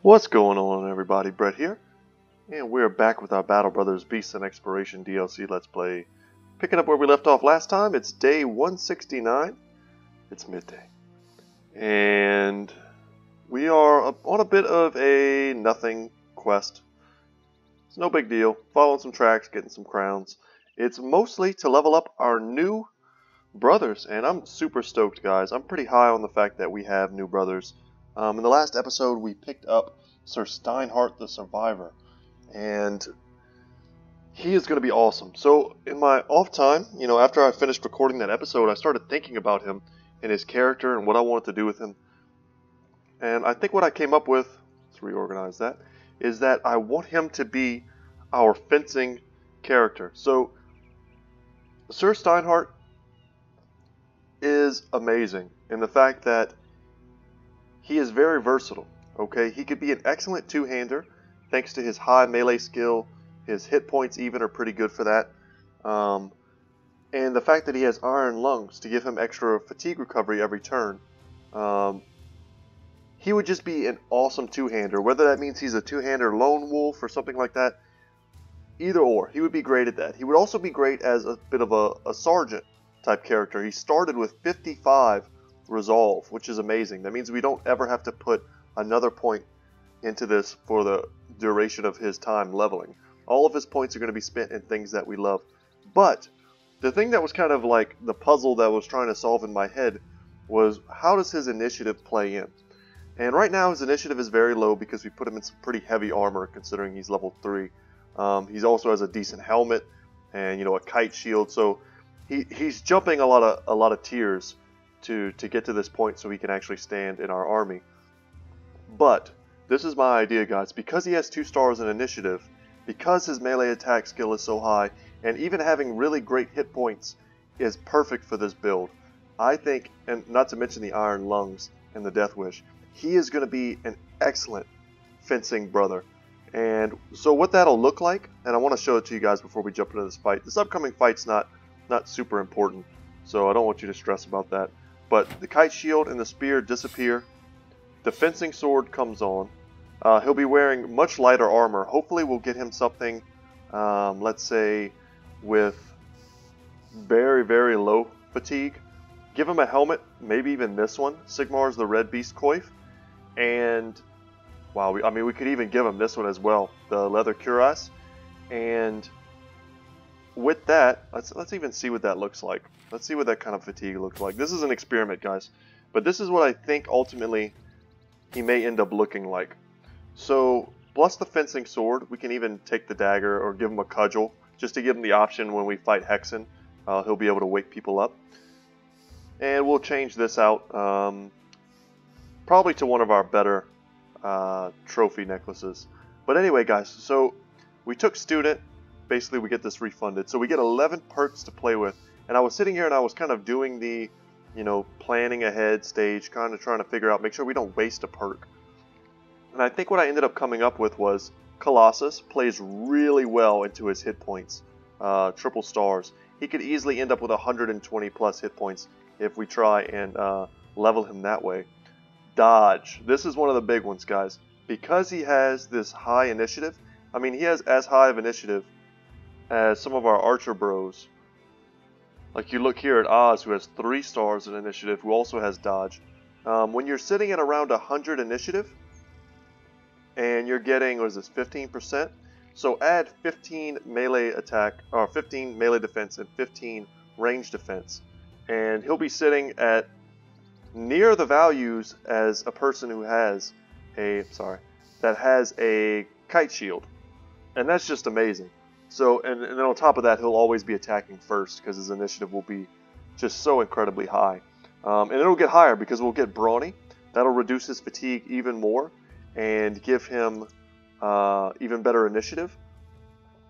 What's going on, everybody? Brett here, and we're back with our Battle Brothers Beasts and Exploration DLC Let's Play. Picking up where we left off last time, it's day 169. It's midday. And we are on a bit of a nothing quest. It's no big deal. Following some tracks, getting some crowns. It's mostly to level up our new brothers, and I'm super stoked, guys. I'm pretty high on the fact that we have new brothers. In the last episode, we picked up Sir Steinhardt the Survivor, and he is going to be awesome. So in my off time, after I finished recording that episode, I started thinking about him and his character and what I wanted to do with him. And I think what I came up with, let's reorganize that, is that I want him to be our fencing character. So Sir Steinhardt is amazing in the fact that he is very versatile. Okay, he could be an excellent two-hander thanks to his high melee skill. His hit points even are pretty good for that. And the fact that he has iron lungs to give him extra fatigue recovery every turn. He would just be an awesome two-hander. Whether that means he's a two-hander lone wolf or something like that. Either or, he would be great at that. He would also be great as a bit of a sergeant type character. He started with 55 resolve, which is amazing. That means we don't ever have to put another point into this for the duration of his time leveling. All of his points are going to be spent in things that we love. But the thing that was kind of like the puzzle that I was trying to solve in my head was, how does his initiative play in? And right now his initiative is very low because we put him in some pretty heavy armor considering he's level 3. He also has a decent helmet and a kite shield, so he's jumping a lot of tiers to get to this point so he can actually stand in our army. But this is my idea, guys. Because he has 2 stars in initiative, because his melee attack skill is so high, and even having really great hit points is perfect for this build. I think, and not to mention the iron lungs and the death wish, he is going to be an excellent fencing brother. And so what that'll look like, and I want to show it to you guys before we jump into this fight. This upcoming fight's not super important, so I don't want you to stress about that. But the kite shield and the spear disappear. The fencing sword comes on. He'll be wearing much lighter armor. Hopefully we'll get him something, let's say, with very, very low fatigue. Give him a helmet, maybe even this one, Sigmar's the Red Beast Coif. And, wow, we could even give him this one as well, the leather cuirass. And with that, let's even see what that looks like. Let's see what that kind of fatigue looks like. This is an experiment, guys. But this is what I think ultimately he may end up looking like. So, plus the fencing sword, we can even take the dagger or give him a cudgel, just to give him the option when we fight Hexen. He'll be able to wake people up. And we'll change this out, probably to one of our better trophy necklaces. But anyway, guys, so we took student. Basically, we get this refunded. So we get 11 perks to play with. And I was sitting here and I was kind of doing the, planning ahead stage, kind of trying to figure out, make sure we don't waste a perk. And I think what I ended up coming up with was Colossus plays really well into his hit points. Triple stars. He could easily end up with 120 plus hit points if we try and level him that way. Dodge. This is one of the big ones, guys. Because he has this high initiative, he has as high of initiative as some of our archer bros. Like you look here at Oz, who has 3 stars in initiative, who also has dodge. When you're sitting at around 100 initiative, and you're getting, what is this, 15%? So add 15 melee attack, or 15 melee defense and 15 range defense. And he'll be sitting at near the values as a person who has that has a kite shield. And that's just amazing. So, and then on top of that, he'll always be attacking first because his initiative will be just so incredibly high. And it'll get higher because we'll get brawny. That'll reduce his fatigue even more and give him even better initiative.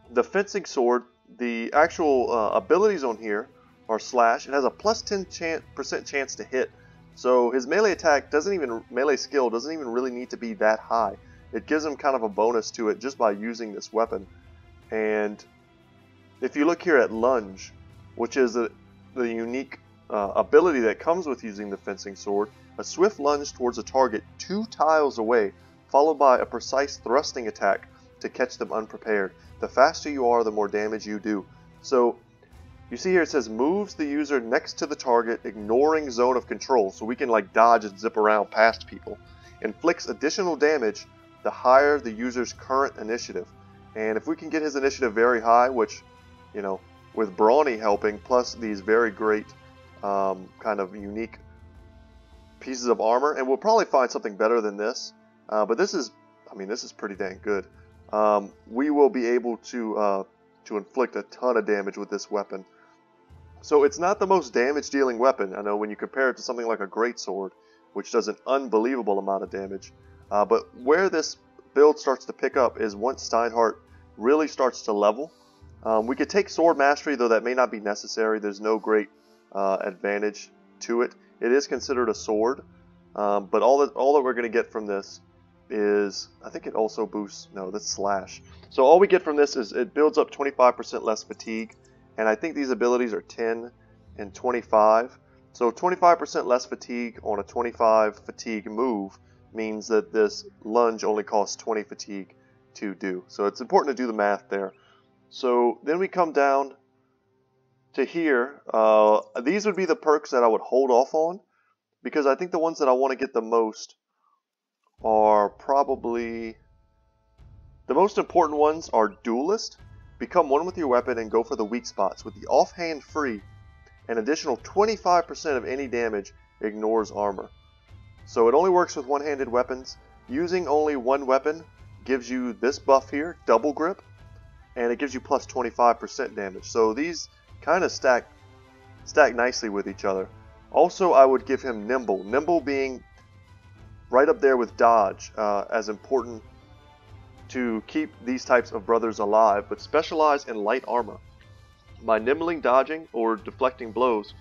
The fencing sword, the actual abilities on here are slash. It has a plus 10% chance to hit. So his melee attack melee skill doesn't even really need to be that high. It gives him kind of a bonus to it just by using this weapon. And if you look here at lunge, which is the unique ability that comes with using the fencing sword, a swift lunge towards a target 2 tiles away followed by a precise thrusting attack to catch them unprepared. The faster you are, the more damage you do. So you see here it says moves the user next to the target, ignoring zone of control, so we can like dodge and zip around past people. Inflicts additional damage the higher the user's current initiative. And if we can get his initiative very high, which, you know, with Brawny helping, plus these very great kind of unique pieces of armor, and we'll probably find something better than this, but this is, I mean, this is pretty dang good. We will be able to inflict a ton of damage with this weapon. So it's not the most damage dealing weapon. I know when you compare it to something like a greatsword, which does an unbelievable amount of damage. But where this build starts to pick up is once Steinhardt really starts to level. We could take sword mastery, though that may not be necessary. There's no great advantage to it. It is considered a sword, but all that we're going to get from this is, I think it also boosts, no, that's slash. So all we get from this is it builds up 25% less fatigue, and I think these abilities are 10 and 25. So 25% less fatigue on a 25 fatigue move means that this lunge only costs 20 fatigue to do. So it's important to do the math there. So then we come down to here. These would be the perks that I would hold off on, because I think the ones that I want to get the most are probably, the most important ones are Duelist. Become one with your weapon and go for the weak spots. With the offhand free, an additional 25% of any damage ignores armor. So it only works with one-handed weapons. Using only one weapon gives you this buff here, double grip, and it gives you plus 25% damage. So these kind of stack nicely with each other. Also, I would give him Nimble. Nimble being right up there with Dodge, as important to keep these types of brothers alive, but specialize in light armor. By nimbling, dodging, or deflecting blows,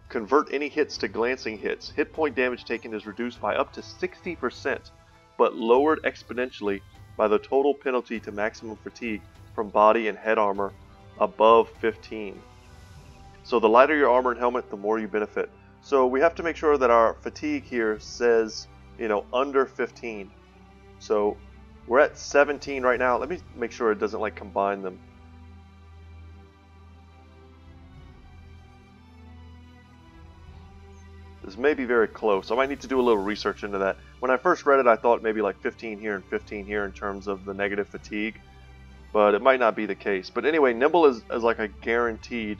convert any hits to glancing hits. Hit point damage taken is reduced by up to 60%, but lowered exponentially by the total penalty to maximum fatigue from body and head armor above 15. So the lighter your armor and helmet, the more you benefit. So we have to make sure that our fatigue here says, you know, under 15. So we're at 17 right now. Let me make sure it doesn't like combine them. This may be very close. I might need to do a little research into that. When I first read it, I thought maybe like 15 here and 15 here in terms of the negative fatigue, but it might not be the case. But anyway, Nimble is like a guaranteed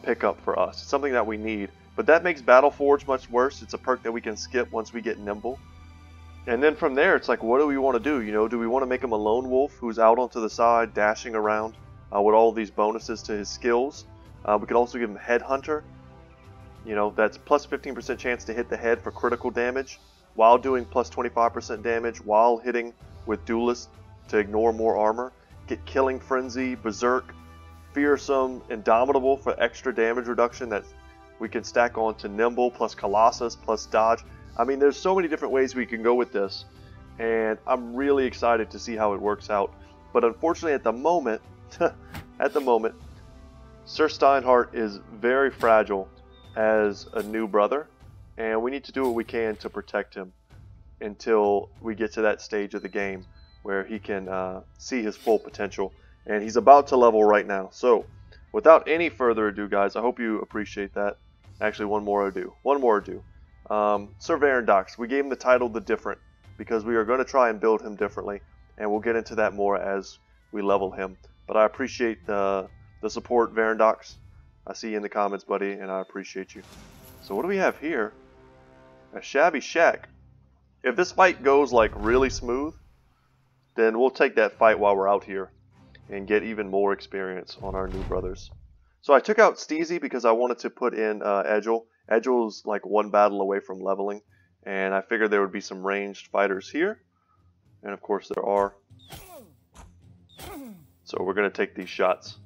pickup for us. It's something that we need. But that makes Battle Forge much worse. It's a perk that we can skip once we get Nimble. And then from there, it's like, what do we want to do? You know, do we want to make him a lone wolf who's out onto the side, dashing around with all these bonuses to his skills? We could also give him Headhunter. You know, that's plus 15% chance to hit the head for critical damage, while doing plus 25% damage, while hitting with Duelist to ignore more armor. Get Killing Frenzy, Berserk, Fearsome, Indomitable for extra damage reduction that we can stack on to Nimble, plus Colossus, plus Dodge. I mean, there's so many different ways we can go with this, and I'm really excited to see how it works out. But unfortunately, at the moment, Sir Steinhardt is very fragile as a new brother, and we need to do what we can to protect him until we get to that stage of the game where he can see his full potential. And he's about to level right now. So without any further ado, guys, I hope you appreciate that. Actually, one more ado. Sir Varandox, we gave him the title The Different because we are going to try and build him differently, and we'll get into that more as we level him. But I appreciate the support, Varandox. I see you in the comments, buddy, and I appreciate you. So what do we have here? A Shabby Shack. If this fight goes like really smooth, then we'll take that fight while we're out here and get even more experience on our new brothers. So I took out Steezy because I wanted to put in Edgehill. Edgehill's like one battle away from leveling, and I figured there would be some ranged fighters here, and of course there are. So we're going to take these shots.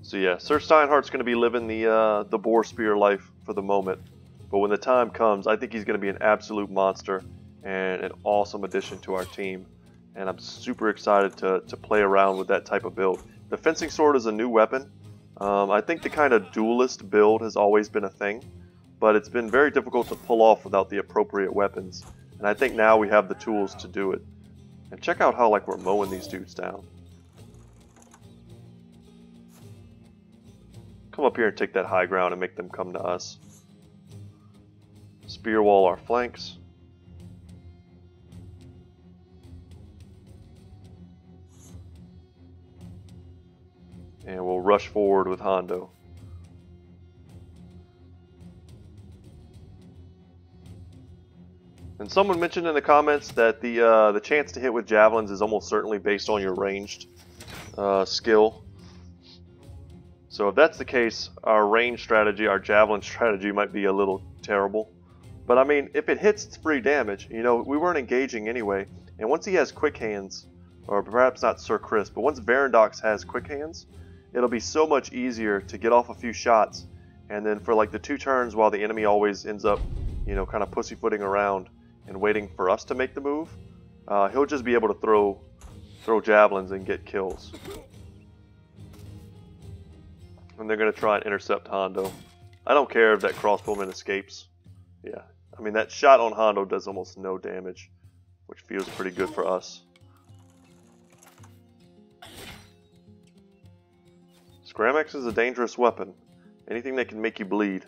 So yeah, Sir Steinhardt's going to be living the boar spear life for the moment, but when the time comes, I think he's going to be an absolute monster and an awesome addition to our team. And I'm super excited to play around with that type of build. The fencing sword is a new weapon. I think the kind of duelist build has always been a thing. but it's been very difficult to pull off without the appropriate weapons. And I think now we have the tools to do it. And check out how like we're mowing these dudes down. Come up here and take that high ground and make them come to us. Spear wall our flanks. And we'll rush forward with Hondo. And someone mentioned in the comments that the chance to hit with javelins is almost certainly based on your ranged skill. So if that's the case, our range strategy, our javelin strategy might be a little terrible. But I mean, if it hits, it's free damage. You know, we weren't engaging anyway. And once he has quick hands, or perhaps not Sir Chris, but once Varandox has quick hands, it'll be so much easier to get off a few shots. And then for like the 2 turns while the enemy always ends up, you know, kind of pussyfooting around and waiting for us to make the move, he'll just be able to throw javelins and get kills. And they're going to try and intercept Hondo. I don't care if that crossbowman escapes. Yeah, I mean that shot on Hondo does almost no damage, which feels pretty good for us. Scramax is a dangerous weapon. Anything that can make you bleed.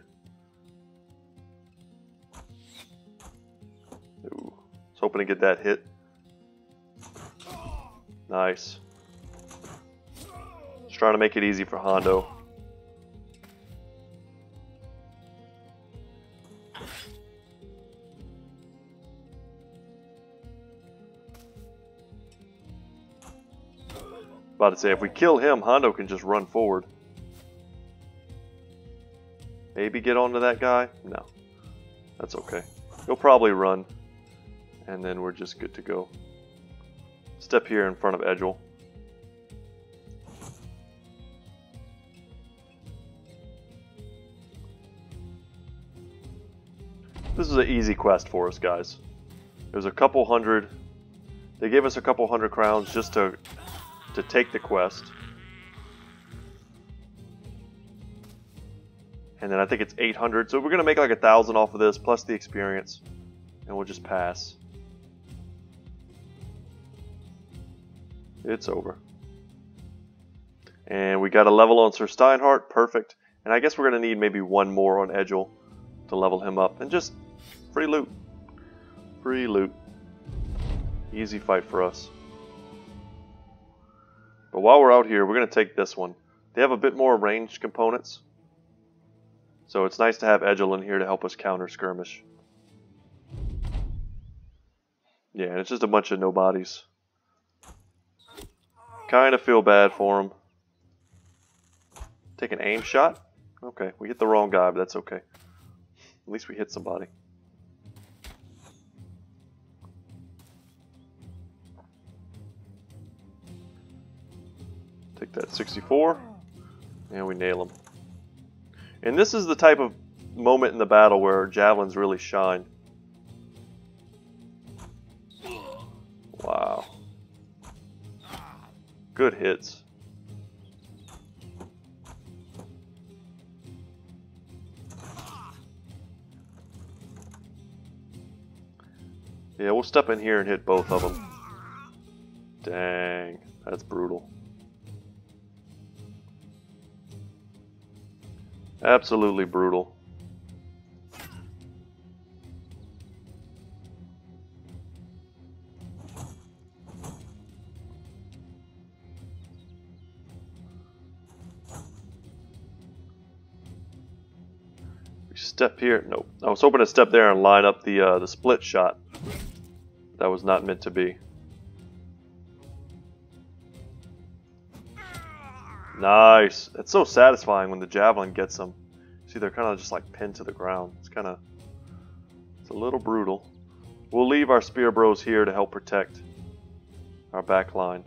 Ooh, I was hoping to get that hit. Nice. Just trying to make it easy for Hondo. About to say, if we kill him, Hondo can just run forward. Maybe get onto that guy? No. That's okay. He'll probably run. And then we're just good to go. Step here in front of edgehill. This is an easy quest for us, guys. There's a couple hundred. They gave us a couple hundred crowns just to take the quest. And then I think it's 800. So we're going to make like 1,000 off of this plus the experience. And we'll just pass. It's over. And we got a level on Sir Steinhardt. Perfect. And I guess we're going to need maybe one more on edgehill to level him up. And just free loot. Free loot. Easy fight for us. But while we're out here, we're going to take this one. They have a bit more ranged components. So it's nice to have edgehill in here to help us counter skirmish. Yeah, and it's just a bunch of nobodies. Kind of feel bad for them. Take an aim shot? Okay, we hit the wrong guy, but that's okay. At least we hit somebody. Take that 64, and we nail him. And this is the type of moment in the battle where javelins really shine. Wow. Good hits. Yeah, we'll step in here and hit both of them. Dang, that's brutal. Absolutely brutal. We step here. Nope. I was hoping to step there and line up the split shot. That was not meant to be. Nice. It's so satisfying when the javelin gets them. See, they're kind of just like pinned to the ground. It's a little brutal. We'll leave our spear bros here to help protect our back line.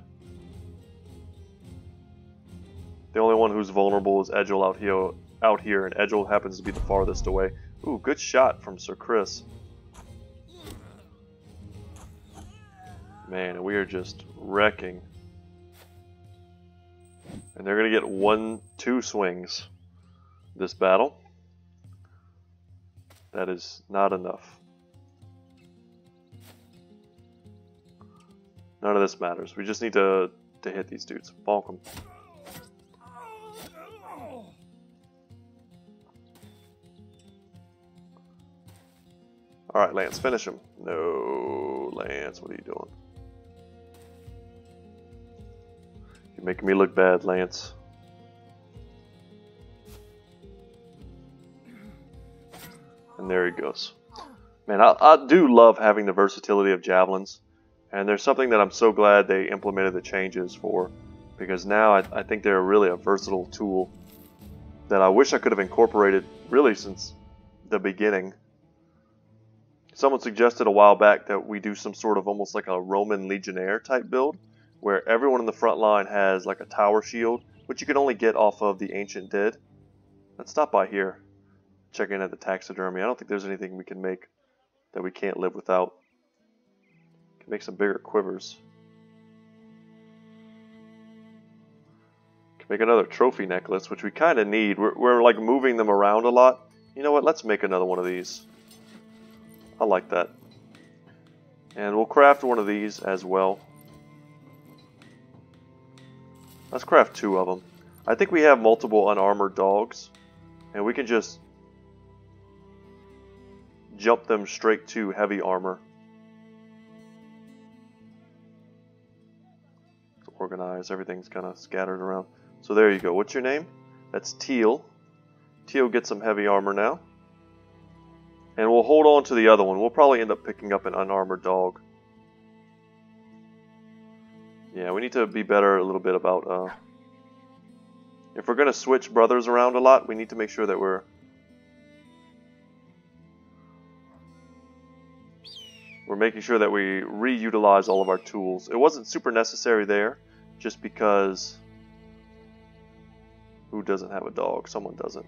The only one who's vulnerable is edgehill out here, and edgehill happens to be the farthest away. Ooh, good shot from Sir Chris. Man, we are just wrecking. And they're going to get 1-2 swings this battle. That is not enough. None of this matters. We just need to hit these dudes. Bonk them. Alright, Lance, finish him. No, Lance, what are you doing? You're making me look bad, Lance. And there he goes. Man, I do love having the versatility of javelins. And there's something that I'm so glad they implemented the changes for. Because now I think they're really a versatile tool that I wish I could have incorporated really since the beginning. Someone suggested a while back that we do some sort of almost like a Roman Legionnaire type build, where everyone in the front line has like a tower shield, which you can only get off of the Ancient Dead. Let's stop by here. Check in at the taxidermy. I don't think there's anything we can make that we can't live without. Can make some bigger quivers. Can make another trophy necklace, which we kind of need. We're like moving them around a lot. You know what? Let's make another one of these. I like that. And we'll craft one of these as well. Let's craft 2 of them. I think we have multiple unarmored dogs, and we can just jump them straight to heavy armor. It's organized, everything's kind of scattered around. So there you go. What's your name? That's Teal. Teal gets some heavy armor now. And we'll hold on to the other one. We'll probably end up picking up an unarmored dog. Yeah, we need to be better a little bit about... if we're going to switch brothers around a lot, we need to make sure that we're making sure that we reutilize all of our tools. It wasn't super necessary there, just because... Who doesn't have a dog? Someone doesn't.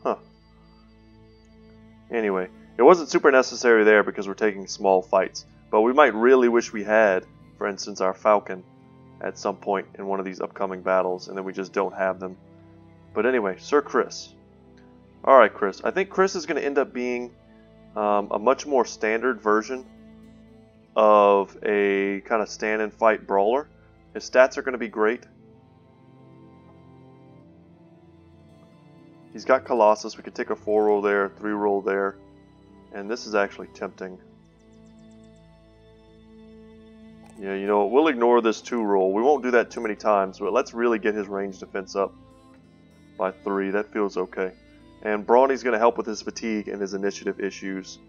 Huh. Anyway, it wasn't super necessary there because we're taking small fights. But we might really wish we had, for instance, our Falcon at some point in one of these upcoming battles, and then we just don't have them. But anyway, Sir Chris. Alright, Chris. I think Chris is going to end up being a much more standard version of a kind of stand and fight brawler. His stats are going to be great. He's got Colossus. We could take a 4-roll there, 3-roll there. And this is actually tempting. Yeah, you know, we'll ignore this 2-roll. We won't do that too many times, but let's really get his range defense up by 3. That feels okay. And Brawny's going to help with his fatigue and his initiative issues.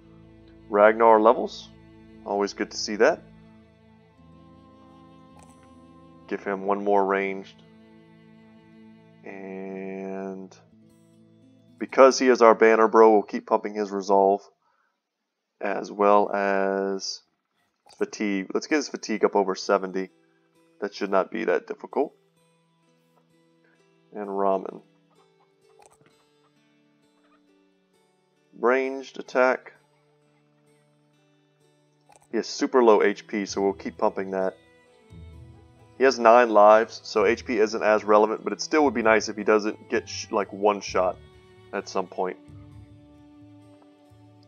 Ragnar levels. Always good to see that. Give him 1 more ranged. And... because he is our banner bro, we'll keep pumping his resolve. As well as fatigue. Let's get his fatigue up over 70. That should not be that difficult. And Ramen. Ranged attack. He has super low HP, so we'll keep pumping that. He has 9 lives, so HP isn't as relevant, but it still would be nice if he doesn't get like 1 shot at some point.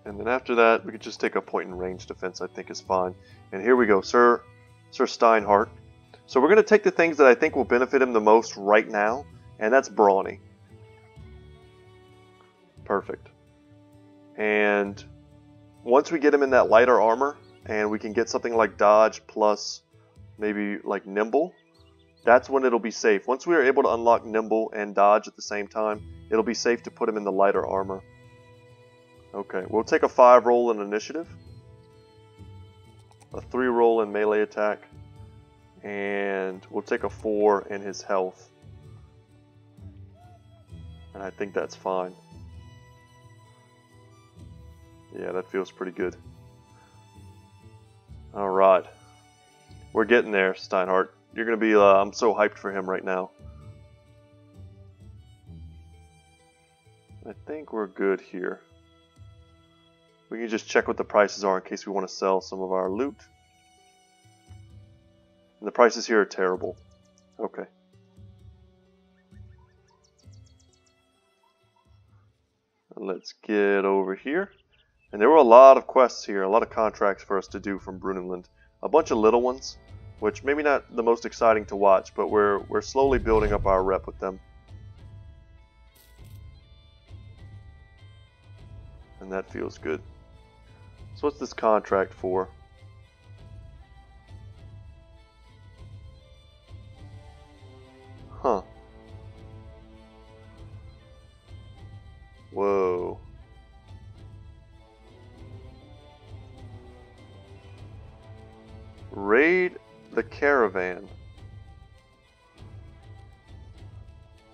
And then after that, we could just take a point in range defense, I think is fine. And here we go, Sir Steinhardt. So we're going to take the things that I think will benefit him the most right now, and that's Brawny. Perfect. And once we get him in that lighter armor, and we can get something like Dodge plus maybe like Nimble, that's when it'll be safe. Once we are able to unlock Nimble and Dodge at the same time, it'll be safe to put him in the lighter armor. Okay, we'll take a 5-roll in initiative, a 3-roll in melee attack, and we'll take a 4 in his health. And I think that's fine. Yeah, that feels pretty good. Alright. We're getting there, Steinhardt. You're going to be, I'm so hyped for him right now. I think we're good here. We can just check what the prices are in case we want to sell some of our loot. And the prices here are terrible. Okay. Let's get over here. And there were a lot of quests here, a lot of contracts for us to do from Brunelund. A bunch of little ones, which maybe not the most exciting to watch, but we're slowly building up our rep with them. And that feels good. So what's this contract for? Huh. Whoa. Raid the caravan.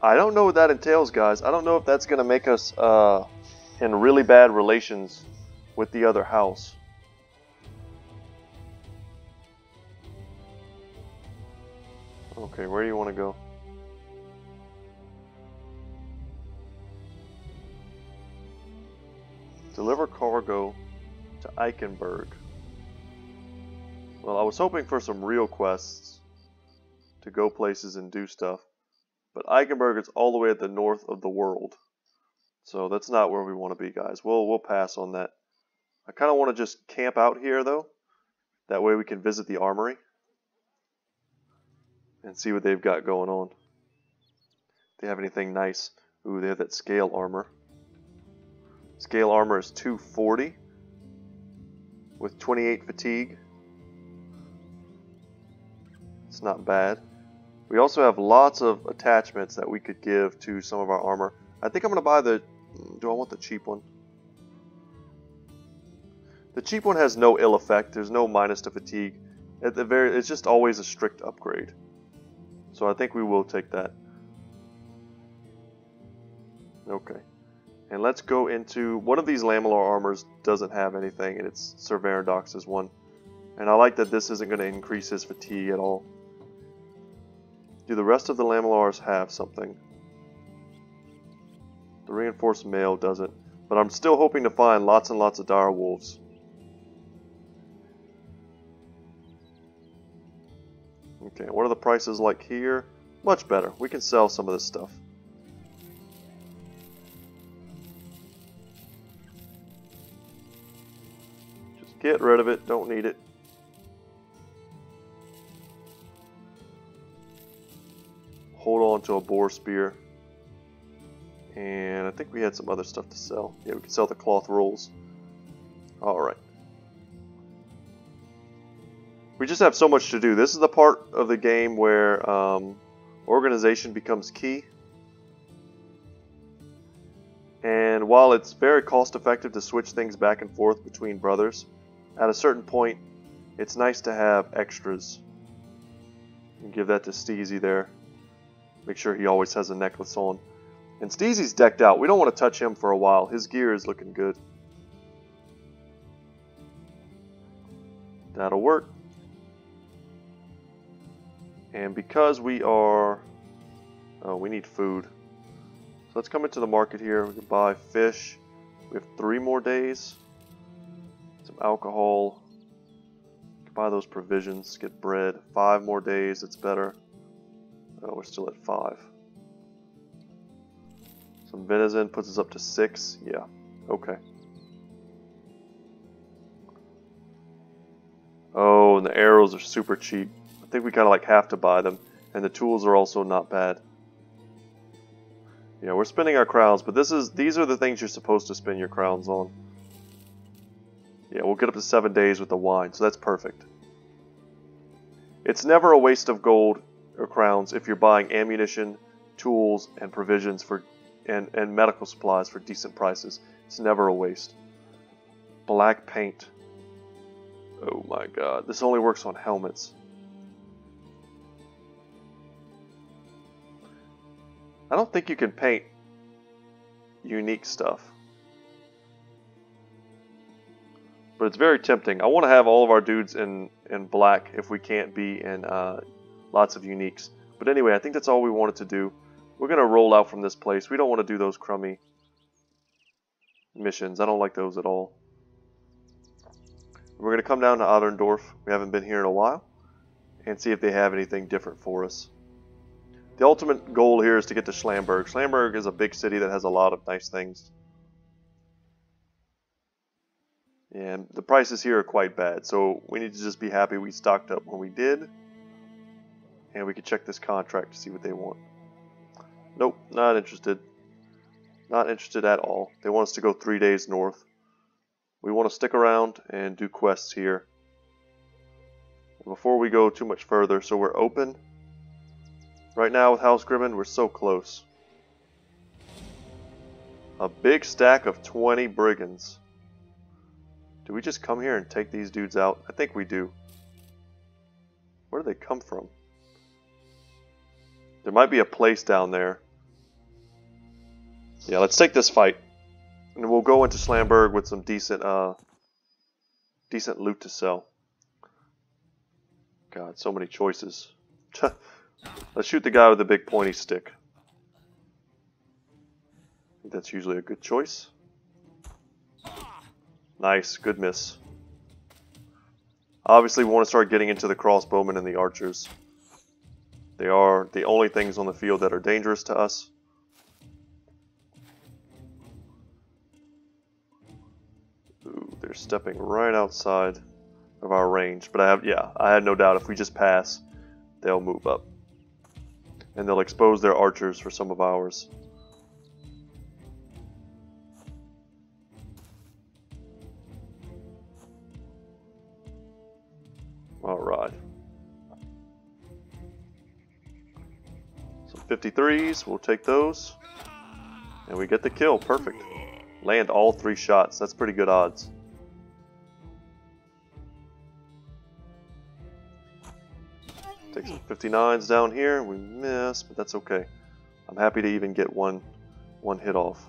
I don't know what that entails, guys. I don't know if that's going to make us in really bad relations with the other house. Okay, where do you want to go? Deliver cargo to Eichenberg. Well, I was hoping for some real quests to go places and do stuff. But Eichenberg is all the way at the north of the world. So that's not where we want to be, guys. We'll pass on that. I kind of want to just camp out here, though. That way we can visit the armory and see what they've got going on. If they have anything nice. Ooh, they have that scale armor. Scale armor is 240 with 28 fatigue. It's not bad. We also have lots of attachments that we could give to some of our armor. I think I'm going to buy the... Do I want the cheap one? The cheap one has no ill effect. There's no minus to fatigue. It's just always a strict upgrade. So I think we will take that. Okay. And let's go into... One of these lamellar armors doesn't have anything, and it's Sir Verandox's one. And I like that this isn't going to increase his fatigue at all. Do the rest of the lamellars have something? The reinforced mail doesn't. But I'm still hoping to find lots and lots of dire wolves. Okay, what are the prices like here? Much better. We can sell some of this stuff. Just get rid of it. Don't need it. Hold on to a boar spear. And I think we had some other stuff to sell. Yeah, we can sell the cloth rolls. Alright. We just have so much to do. This is the part of the game where organization becomes key. And while it's very cost effective to switch things back and forth between brothers, at a certain point, it's nice to have extras. And give that to Steezy there. Make sure he always has a necklace on. And Steezy's decked out. We don't want to touch him for a while. His gear is looking good. That'll work. And because we are... Oh, we need food. So let's come into the market here. We can buy fish. We have 3 more days. Some alcohol. We can buy those provisions. Get bread. 5 more days. It's better. Oh, we're still at 5. Some venison puts us up to 6. Yeah, okay. Oh, and the arrows are super cheap. I think we kind of like have to buy them. And the tools are also not bad. Yeah, we're spending our crowns, but these are the things you're supposed to spend your crowns on. Yeah, we'll get up to 7 days with the wine, so that's perfect. It's never a waste of gold or crowns if you're buying ammunition, tools, and provisions for and medical supplies for decent prices. It's never a waste. Black paint. Oh my god, this only works on helmets. I don't think you can paint unique stuff. But it's very tempting. I want to have all of our dudes in black if we can't be in lots of uniques. But anyway, I think that's all we wanted to do. We're going to roll out from this place. We don't want to do those crummy missions. I don't like those at all. We're going to come down to Otterndorf. We haven't been here in a while. And see if they have anything different for us. The ultimate goal here is to get to Schlamberg. Schlamberg is a big city that has a lot of nice things. And the prices here are quite bad, so we need to just be happy we stocked up when we did. And we can check this contract to see what they want. Nope, not interested. Not interested at all. They want us to go 3 days north. We want to stick around and do quests here. Before we go too much further, so we're open. Right now with House Grimmin, we're so close. A big stack of 20 brigands. Do we just come here and take these dudes out? I think we do. Where do they come from? There might be a place down there. Yeah, let's take this fight. And we'll go into Slamberg with some decent loot to sell. God, so many choices. Let's shoot the guy with the big pointy stick. I think that's usually a good choice. Nice, good miss. Obviously we want to start getting into the crossbowmen and the archers. They are the only things on the field that are dangerous to us. Ooh, they're stepping right outside of our range. But I had no doubt if we just pass, they'll move up. And they'll expose their archers for some of ours. Alright. Some 53s, we'll take those. And we get the kill, perfect. Land all 3 shots, that's pretty good odds. Take some 59s down here, we miss, but that's okay. I'm happy to even get one hit off.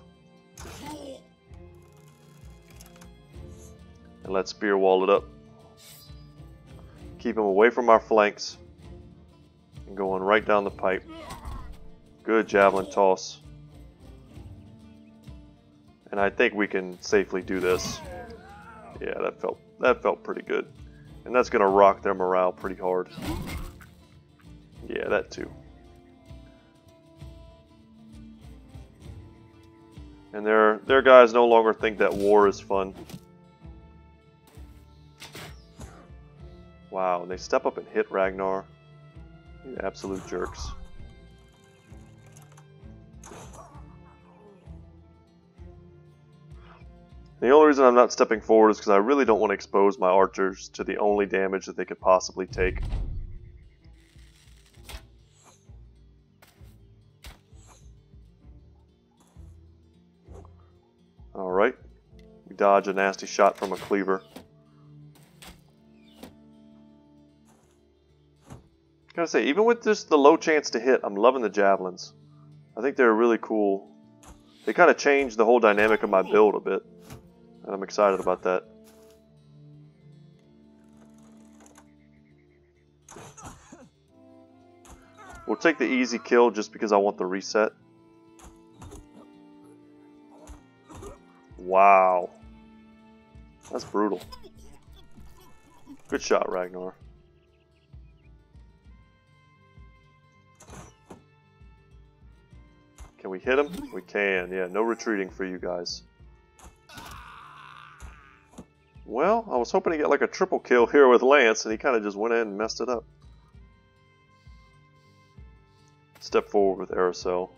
And let's spear wall it up. Keep him away from our flanks. And going right down the pipe. Good javelin toss. And I think we can safely do this. Yeah, that felt pretty good. And that's gonna rock their morale pretty hard. Yeah, that too. And their guys no longer think that war is fun. Wow, and they step up and hit Ragnar. You absolute jerks. The only reason I'm not stepping forward is because I really don't want to expose my archers to the only damage that they could possibly take. Alright. We dodge a nasty shot from a cleaver. Gotta say, even with just the low chance to hit, I'm loving the javelins. I think they're really cool. They kind of changed the whole dynamic of my build a bit. And I'm excited about that. We'll take the easy kill just because I want the reset. Wow. That's brutal. Good shot, Ragnar. Can we hit him? We can, yeah, no retreating for you guys. Well, I was hoping to get like a triple kill here with Lance, and he kind of just went in and messed it up. Step forward with Aerosol.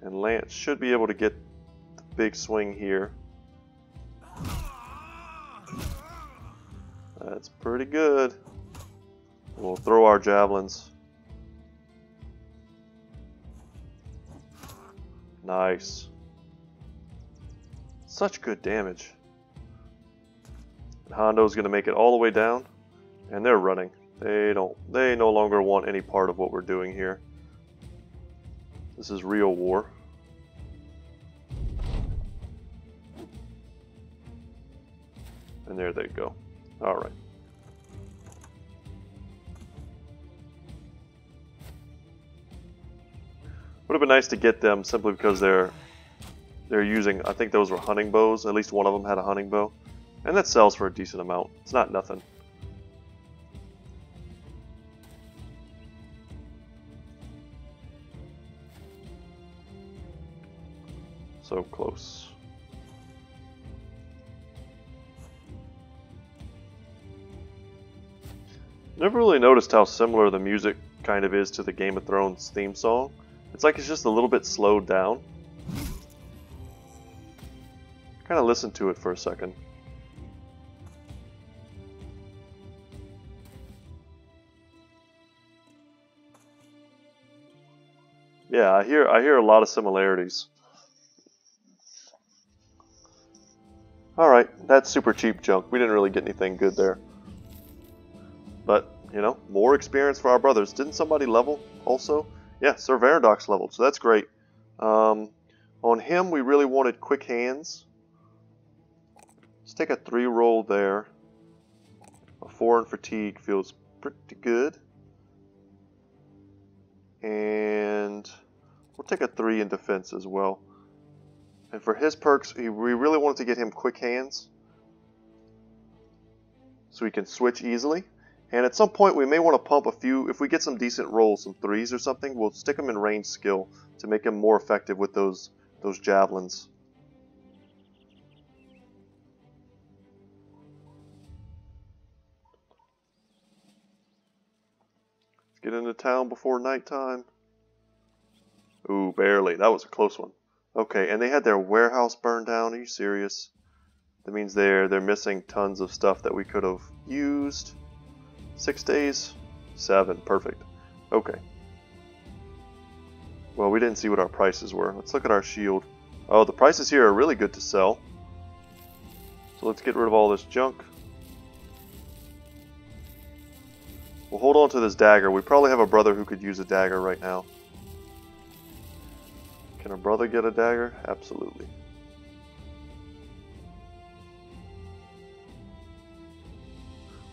And Lance should be able to get the big swing here. That's pretty good. We'll throw our javelins. Nice. Such good damage. And Hondo's gonna make it all the way down, and they're running. They no longer want any part of what we're doing here. This is real war. And there they go. Alright. Would have been nice to get them simply because they're using, I think those were hunting bows. At least one of them had a hunting bow. And that sells for a decent amount. It's not nothing. So close. Never really noticed how similar the music kind of is to the Game of Thrones theme song. It's like it's just a little bit slowed down. Kind of listen to it for a second. Yeah, I hear a lot of similarities. Alright, that's super cheap junk. We didn't really get anything good there. But, you know, more experience for our brothers. Didn't somebody level also? Yeah, Sir Verandox leveled, so that's great. On him, we really wanted quick hands. Let's take a 3 roll there. A 4 in fatigue feels pretty good. And we'll take a 3 in defense as well. And for his perks, we really wanted to get him quick hands, so he can switch easily. And at some point we may want to pump a few, if we get some decent rolls, some 3s or something, we'll stick him in range skill to make him more effective with those javelins. Let's get into town before nighttime. Ooh, barely. That was a close one. Okay, and they had their warehouse burned down. Are you serious? That means they're missing tons of stuff that we could have used. 6 days? 7. Perfect. Okay. Well, we didn't see what our prices were. Let's look at our shield. Oh, the prices here are really good to sell. So let's get rid of all this junk. We'll hold on to this dagger. We probably have a brother who could use a dagger right now. Can a brother get a dagger? Absolutely.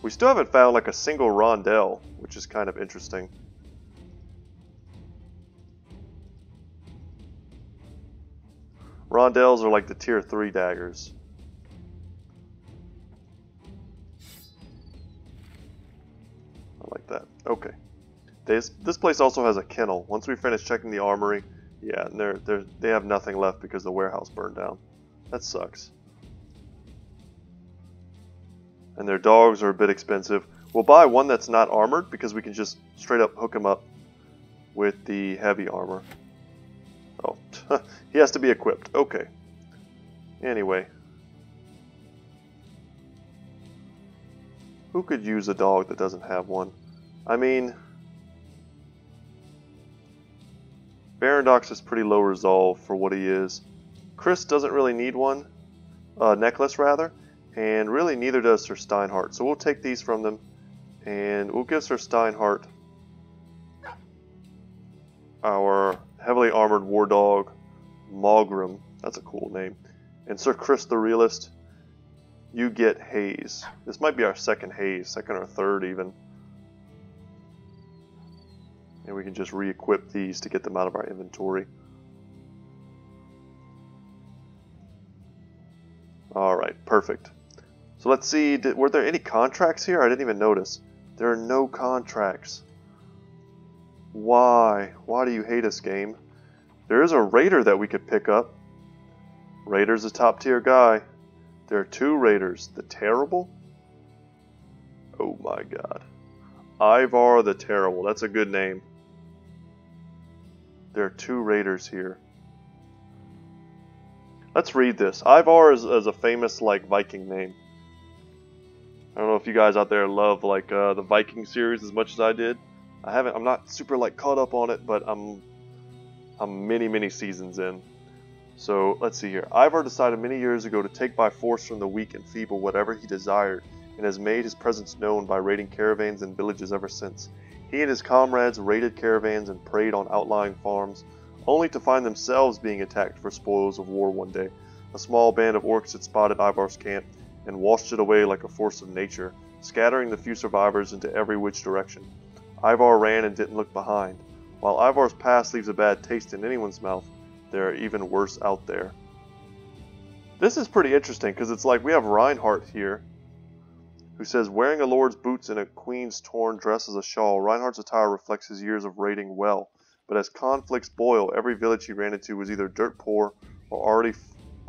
We still haven't found like a single rondelle, which is kind of interesting. Rondelles are like the tier 3 daggers. I like that. Okay. This place also has a kennel. Once we finish checking the armory, yeah, and they have nothing left because the warehouse burned down. That sucks. And their dogs are a bit expensive. We'll buy one that's not armored because we can just straight up hook him up with the heavy armor. Oh, he has to be equipped. Okay. Anyway. Who could use a dog that doesn't have one? I mean, Verandox is pretty low resolve for what he is. Chris doesn't really need one. Necklace, rather. And really neither does Sir Steinhardt. So we'll take these from them. And we'll give Sir Steinhardt our heavily armored war dog, Maugrim. That's a cool name. And Sir Chris the Realist, you get Haze. This might be our second Haze, second or third even. And we can just re-equip these to get them out of our inventory. Alright, perfect. So let's see, were there any contracts here? I didn't even notice. There are no contracts. Why? Why do you hate us, game? There is a raider that we could pick up. Raider's a top tier guy. There are 2 raiders. The Terrible? Oh my god. Ivar the Terrible. That's a good name. There are 2 raiders here. Let's read this. Ivar is a famous like Viking name. I don't know if you guys out there love like the Viking series as much as I did. I'm not super like caught up on it, but I'm many seasons in. So let's see here. Ivar decided many years ago to take by force from the weak and feeble whatever he desired, and has made his presence known by raiding caravans and villages ever since. He and his comrades raided caravans and preyed on outlying farms, only to find themselves being attacked for spoils of war one day. A small band of orcs had spotted Ivar's camp and washed it away like a force of nature, scattering the few survivors into every which direction. Ivar ran and didn't look behind. While Ivar's past leaves a bad taste in anyone's mouth, there are even worse out there. This is pretty interesting because it's like we have Reinhardt here, who says, wearing a lord's boots and a queen's torn dress as a shawl, Reinhardt's attire reflects his years of raiding well. But as conflicts boil, every village he ran into was either dirt poor are already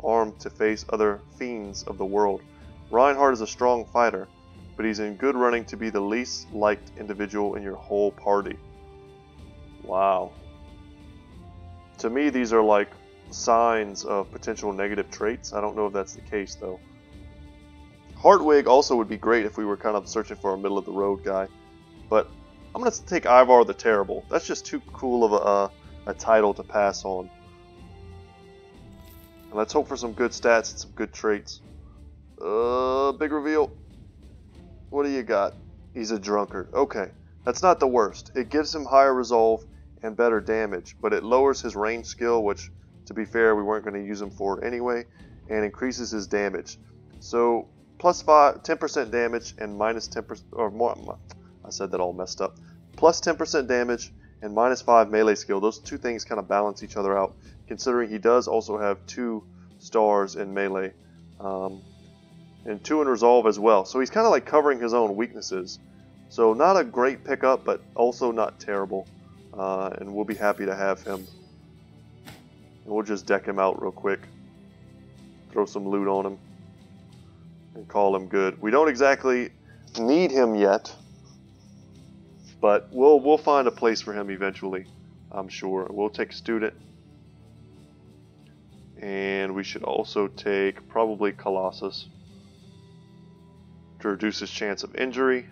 armed to face other fiends of the world. Reinhardt is a strong fighter, but he's in good running to be the least liked individual in your whole party. Wow. To me, these are like signs of potential negative traits. I don't know if that's the case, though. Hartwig also would be great if we were kind of searching for a middle-of-the-road guy. But I'm going to take Ivar the Terrible. That's just too cool of a title to pass on. And let's hope for some good stats and some good traits. Big reveal. What do you got? He's a drunkard. Okay, that's not the worst. It gives him higher resolve and better damage, but it lowers his range skill, which, to be fair, we weren't going to use him for anyway, and increases his damage. So, plus 10% damage and minus 10%, or more, I said that all messed up. Plus 10% damage and minus 5 melee skill. Those two things kind of balance each other out, considering he does also have 2 stars in melee. And 2 in resolve as well. So he's kind of like covering his own weaknesses. So not a great pickup, but also not terrible. And we'll be happy to have him. And we'll just deck him out real quick. Throw some loot on him. And call him good. We don't exactly need him yet. But we'll find a place for him eventually, I'm sure. We'll take Student. And we should also take probably Colossus to reduce his chance of injury.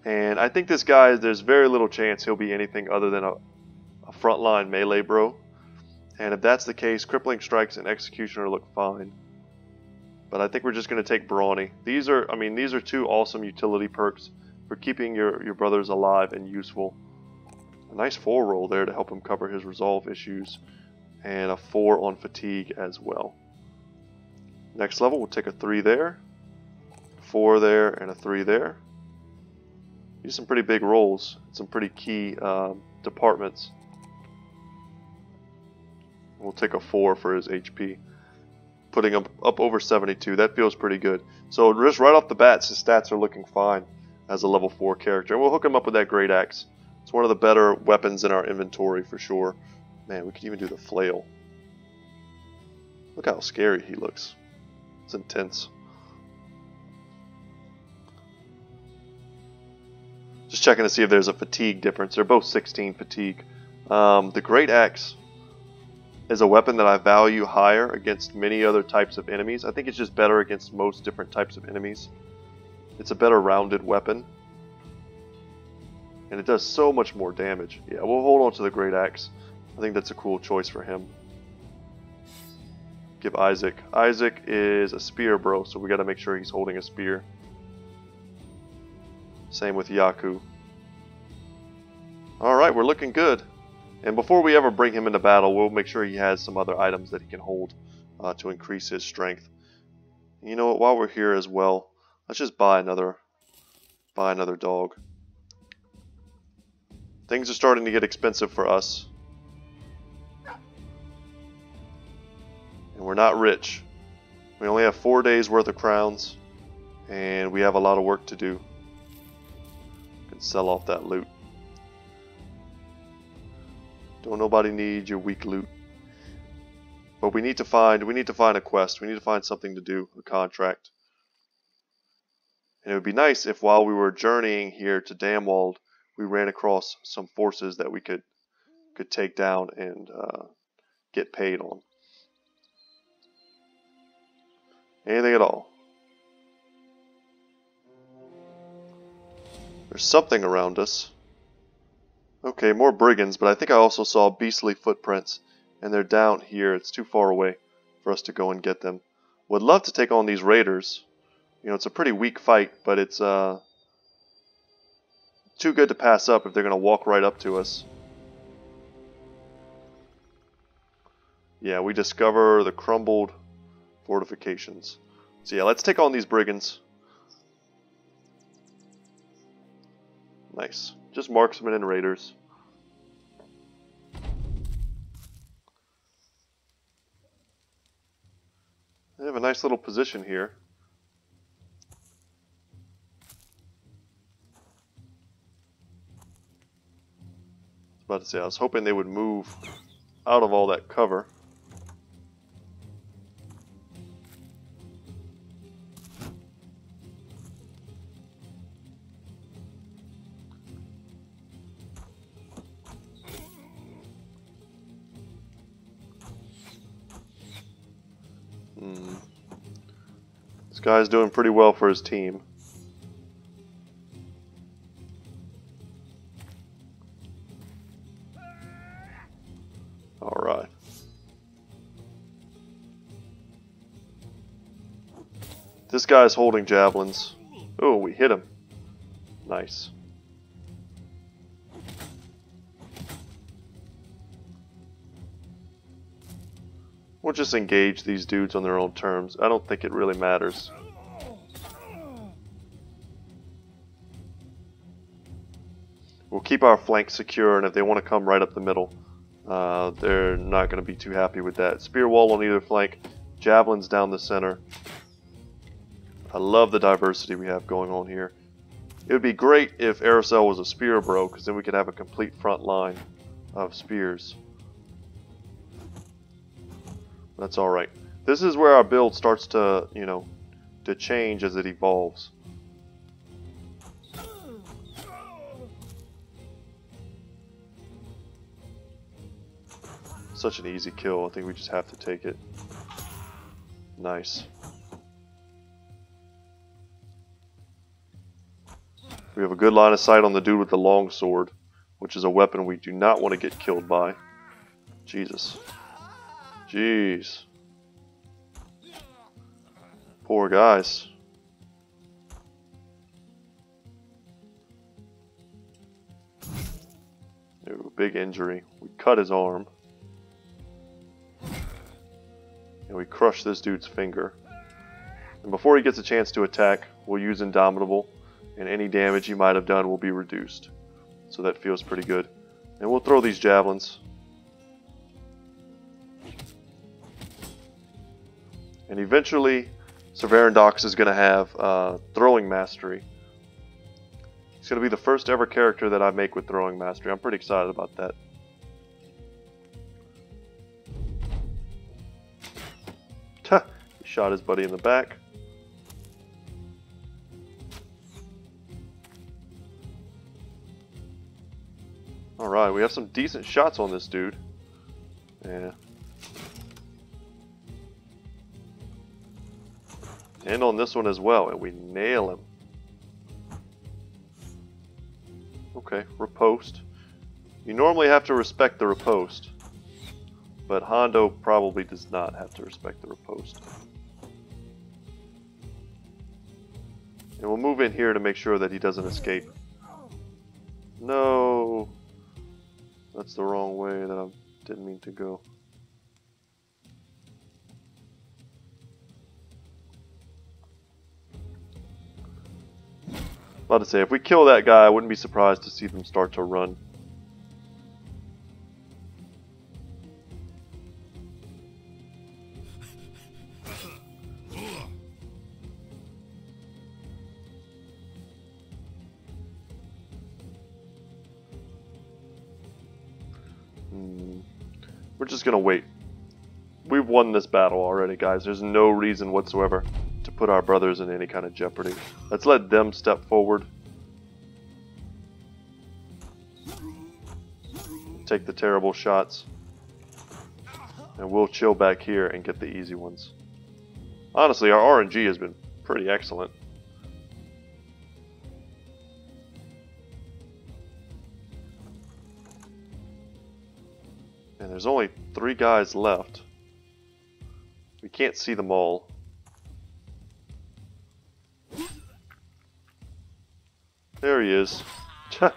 And I think this guy, there's very little chance he'll be anything other than a frontline melee bro. And if that's the case, Crippling Strikes and Executioner look fine. But I think we're just going to take Brawny. These are 2 awesome utility perks for keeping your brothers alive and useful. A nice 4 roll there to help him cover his resolve issues. And a 4 on fatigue as well. Next level, we'll take a 3 there. 4 there and a 3 there. These are some pretty big rolls, some pretty key departments. We'll take a 4 for his HP, putting him up over 72. That feels pretty good. So just right off the bat, his stats are looking fine as a level 4 character. And we'll hook him up with that Great Axe. It's one of the better weapons in our inventory for sure. Man, we could even do the flail. Look how scary he looks. It's intense. Just checking to see if there's a fatigue difference. They're both 16 fatigue. The Great Axe is a weapon that I value higher against many other types of enemies. I think it's just better against most different types of enemies. It's a better rounded weapon. And it does so much more damage. Yeah, we'll hold on to the Great Axe. I think that's a cool choice for him. Give Isaac. Isaac is a spear bro, so we got to make sure he's holding a spear. Same with Yaku. Alright, we're looking good. And before we ever bring him into battle, we'll make sure he has some other items that he can hold to increase his strength. You know what, while we're here as well, let's just buy another dog. Things are starting to get expensive for us. And we're not rich. We only have 4 days worth of crowns. And we have a lot of work to do. Can sell off that loot. Don't nobody need your weak loot. But we need to find a quest. We need to find something to do, a contract. And it would be nice if while we were journeying here to Damwald, we ran across some forces that we could take down and get paid on. Anything at all. There's something around us. Okay, more brigands, but I think I also saw beastly footprints, and they're down here. It's too far away for us to go and get them. Would love to take on these raiders. You know, it's a pretty weak fight, but it's too good to pass up if they're going to walk right up to us. Yeah, we discover the crumbled fortifications. So yeah, let's take on these brigands. Nice. Just marksmen and raiders. They have a nice little position here. I was about to say, I was hoping they would move out of all that cover. Guy's doing pretty well for his team. Alright. This guy's holding javelins. Oh, we hit him. Nice. We'll just engage these dudes on their own terms. I don't think it really matters. We'll keep our flank secure, and if they want to come right up the middle, they're not going to be too happy with that. Spear wall on either flank, javelins down the center. I love the diversity we have going on here. It would be great if Aracel was a spear bro, because then we could have a complete front line of spears. That's alright. This is where our build starts to, you know, to change as it evolves. Such an easy kill. I think we just have to take it. Nice. We have a good line of sight on the dude with the longsword, which is a weapon we do not want to get killed by. Jesus. Jeez. Poor guys. Ooh, big injury. We cut his arm. And we crush this dude's finger. And before he gets a chance to attack, we'll use Indomitable, and any damage he might have done will be reduced. So that feels pretty good. And we'll throw these javelins. And eventually, Severandox is going to have throwing mastery. He's going to be the first ever character that I make with throwing mastery. I'm pretty excited about that. He shot his buddy in the back. Alright, we have some decent shots on this dude. Yeah. And on this one as well, and we nail him. Okay, riposte. You normally have to respect the riposte, but Hondo probably does not have to respect the riposte. And we'll move in here to make sure that he doesn't escape. No! That's the wrong way that I didn't mean to go. About to say, if we kill that guy, I wouldn't be surprised to see them start to run. We're just gonna wait. We've won this battle already, guys. There's no reason whatsoever to put our brothers in any kind of jeopardy. Let's let them step forward. Take the terrible shots. And we'll chill back here and get the easy ones. Honestly, our RNG has been pretty excellent. And there's only 3 guys left. We can't see them all. There he is. Yep.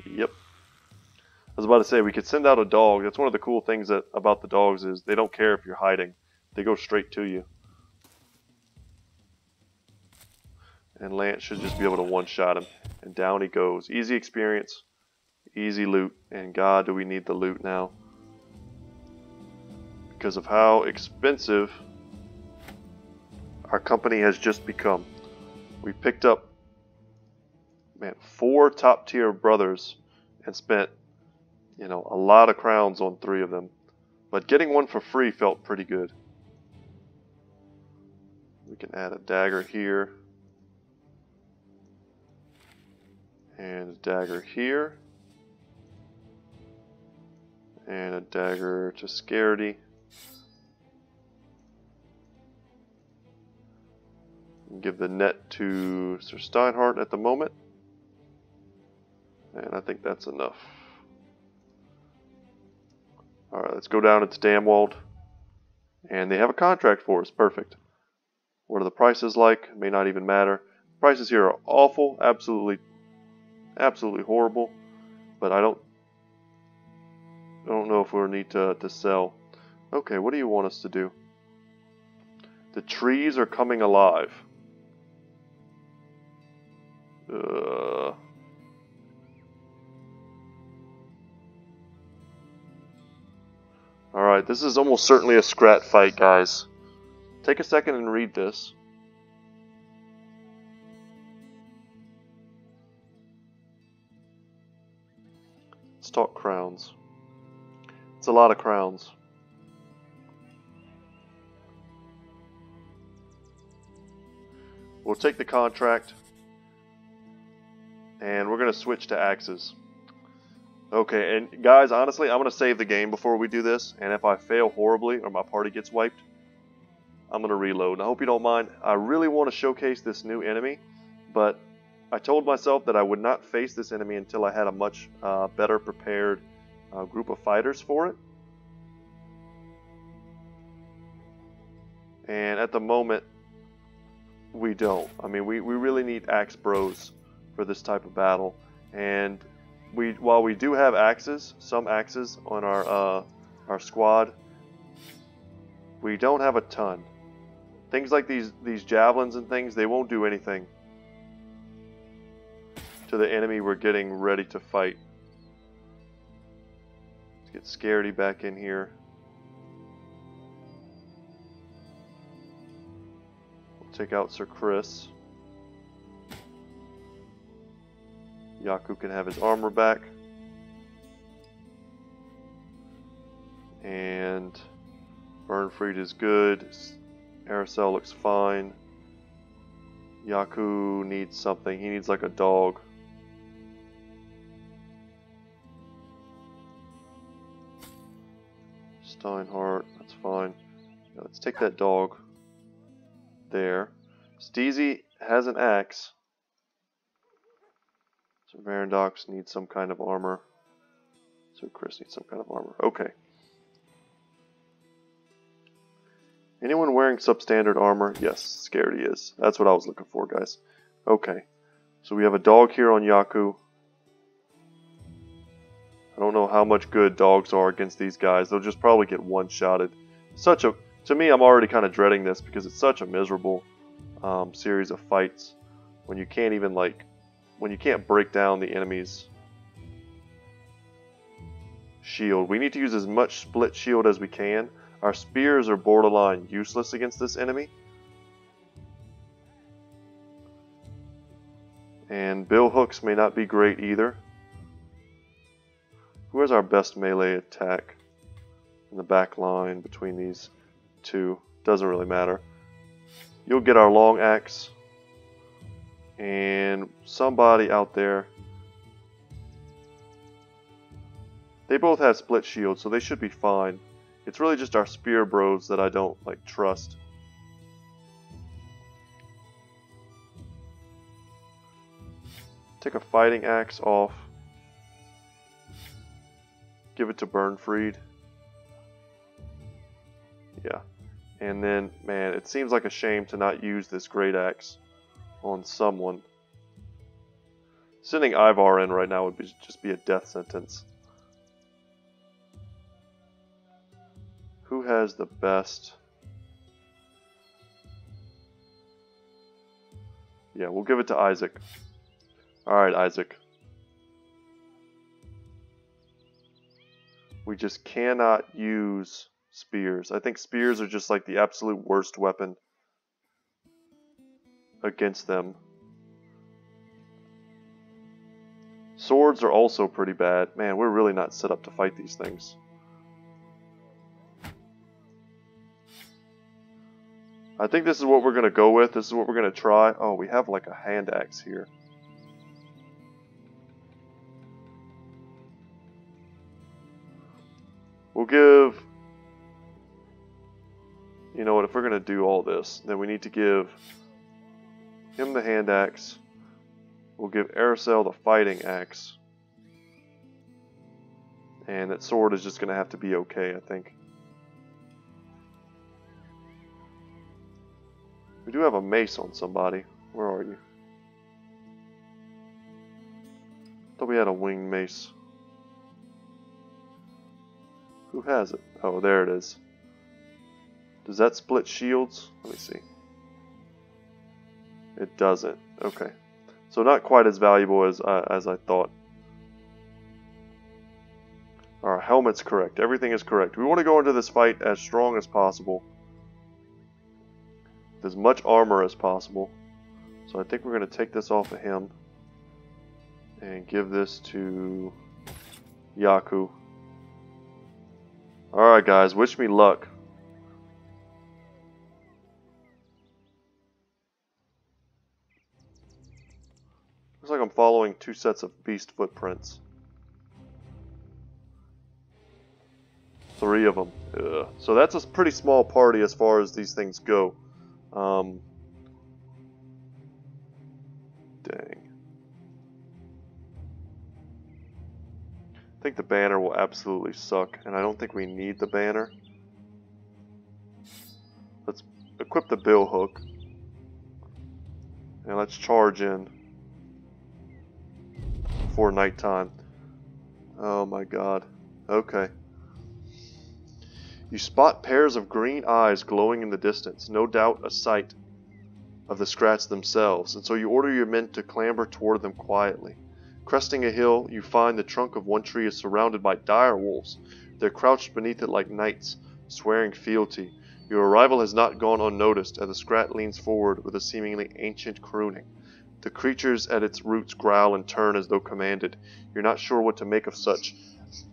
I was about to say, we could send out a dog. That's one of the cool things about the dogs is they don't care if you're hiding. They go straight to you. And Lance should just be able to one-shot him. And down he goes. Easy experience. Easy loot. And God, do we need the loot now. Because of how expensive our company has just become. We picked up, man, 4 top-tier brothers and spent, you know, a lot of crowns on 3 of them. But getting one for free felt pretty good. We can add a dagger here. And a dagger here. And a dagger to Scaredy. give the net to Sir Steinhardt at the moment. And I think that's enough. Alright, let's go down into Damwald. And they have a contract for us. Perfect. What are the prices like? May not even matter. Prices here are awful. Absolutely horrible. But I don't know if we'll need to sell. Okay, what do you want us to do? The trees are coming alive. Alright, this is almost certainly a Scrat fight, guys. Take a second and read this. Let's talk crowns. It's a lot of crowns. We'll take the contract. And we're going to switch to axes. Okay, and guys, honestly, I'm going to save the game before we do this. And if I fail horribly or my party gets wiped, I'm going to reload. And I hope you don't mind. I really want to showcase this new enemy. But I told myself that I would not face this enemy until I had a much better prepared group of fighters for it. And at the moment, we don't. I mean, we really need axe bros for this type of battle. And while we do have axes, some axes on our squad, we don't have a ton. Things like these javelins and things, they won't do anything to the enemy we're getting ready to fight. Let's get Scaredy back in here. We'll take out Sir Chris. Yaku can have his armor back. And Burnfried is good. Aracel looks fine. Yaku needs something. He needs like a dog. Steinhardt, that's fine. Now let's take that dog there. Steezy has an axe. So Varandox needs some kind of armor. So Chris needs some kind of armor. Okay. Anyone wearing substandard armor? Yes, Scaredy is. That's what I was looking for, guys. Okay. So we have a dog here on Yaku. I don't know how much good dogs are against these guys. They'll just probably get one-shotted. To me, I'm already kind of dreading this because it's such a miserable series of fights when you can't even when you can't break down the enemy's shield. We need to use as much split shield as we can. Our spears are borderline useless against this enemy. And bill hooks may not be great either. Who has our best melee attack in the back line between these two? Doesn't really matter. You'll get our long axe. And somebody out there. They both have split shields, so they should be fine. It's really just our spear bros that I don't trust. Take a fighting axe off. Give it to Burnfried. Yeah. And then, man, it seems like a shame to not use this great axe on someone. Sending Ivar in right now would just be a death sentence. Who has the best? Yeah, we'll give it to Isaac. Alright, Isaac. We just cannot use spears. I think spears are just like the absolute worst weapon against them. Swords are also pretty bad. Man, we're really not set up to fight these things. I think this is what we're going to go with. This is what we're going to try. Oh, we have like a hand axe here. We'll give... You know what, if we're going to do all this, then we need to give him the hand axe. We'll give Aracel the fighting axe. And that sword is just going to have to be okay, I think. We do have a mace on somebody. Where are you? Thought we had a winged mace. Who has it? Oh, there it is. Does that split shields? Let me see. It doesn't. Okay. So not quite as valuable as I thought. Our helmet's correct. Everything is correct. We want to go into this fight as strong as possible. With as much armor as possible. So I think we're going to take this off of him. And give this to Yaku. Alright guys, wish me luck. Looks like I'm following 2 sets of beast footprints. 3 of them. Ugh. So that's a pretty small party as far as these things go. Dang. I think the banner will absolutely suck, and I don't think we need the banner. Let's equip the bill hook. And let's charge in. Before nighttime. Oh my god. Okay. You spot pairs of green eyes glowing in the distance, no doubt a sight of the Scrats themselves, and so you order your men to clamber toward them quietly. Cresting a hill, you find the trunk of one tree is surrounded by dire wolves. They're crouched beneath it like knights, swearing fealty. Your arrival has not gone unnoticed, as the Scrat leans forward with a seemingly ancient crooning. The creatures at its roots growl and turn as though commanded. You're not sure what to make of such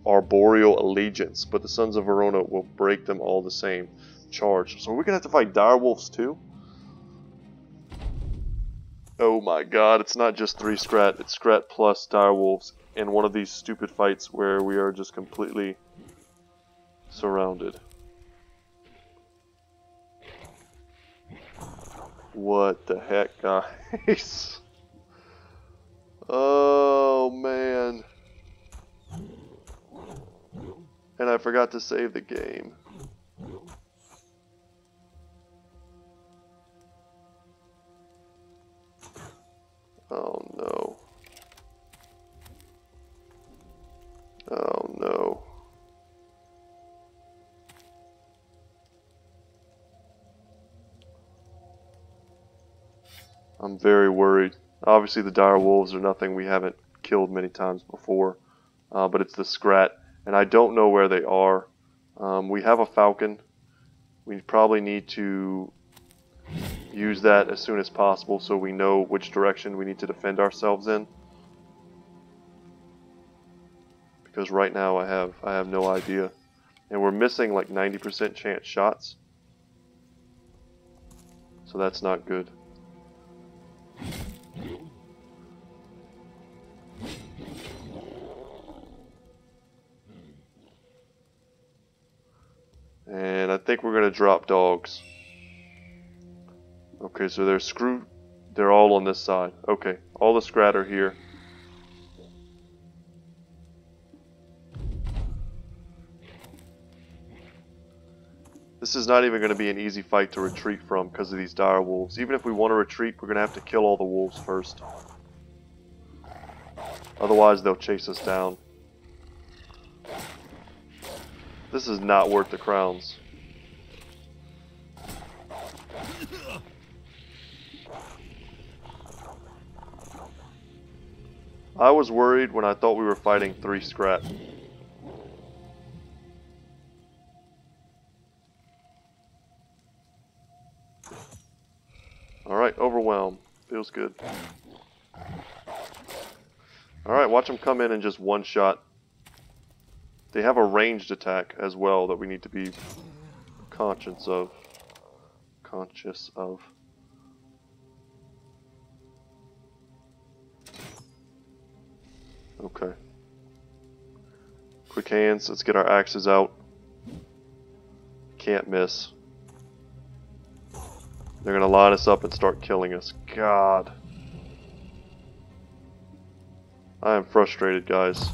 arboreal allegiance, but the Sons of Verona will break them all the same. Charge. So we're going to have to fight dire wolves too? Oh my god, it's not just 3 Scrat, it's Scrat plus dire wolves in one of these stupid fights where we are just completely surrounded. What the heck, guys? Oh man. And I forgot to save the game. Oh no. Oh no. I'm very worried. Obviously the dire wolves are nothing we haven't killed many times before. But it's the Scrat. And I don't know where they are. We have a falcon. We probably need to use that as soon as possible so we know which direction we need to defend ourselves in. Because right now I have no idea. And we're missing like 90% chance shots. So that's not good. And I think we're going to drop dogs. Okay, so they're all on this side. Okay, all the Scrat are here. This is not even going to be an easy fight to retreat from because of these dire wolves. Even if we want to retreat, we're going to have to kill all the wolves first. Otherwise, they'll chase us down. This is not worth the crowns. I was worried when I thought we were fighting 3 Scrat. Alright, overwhelm. Feels good. Alright, watch them come in and just one shot. They have a ranged attack as well that we need to be conscious of. Okay. Quick hands, let's get our axes out. Can't miss. They're gonna line us up and start killing us. God. I am frustrated, guys.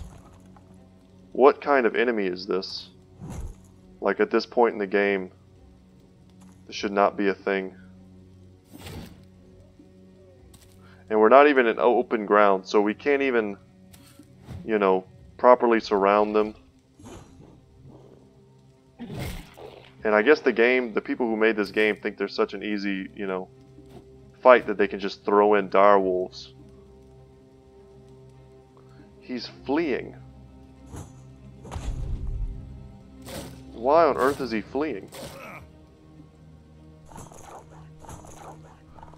What kind of enemy is this? Like, at this point in the game, this should not be a thing. And we're not even in open ground, so we can't even, you know, properly surround them. And I guess the people who made this game think there's such an easy, you know, fight that they can just throw in dire wolves. He's fleeing. Why on earth is he fleeing?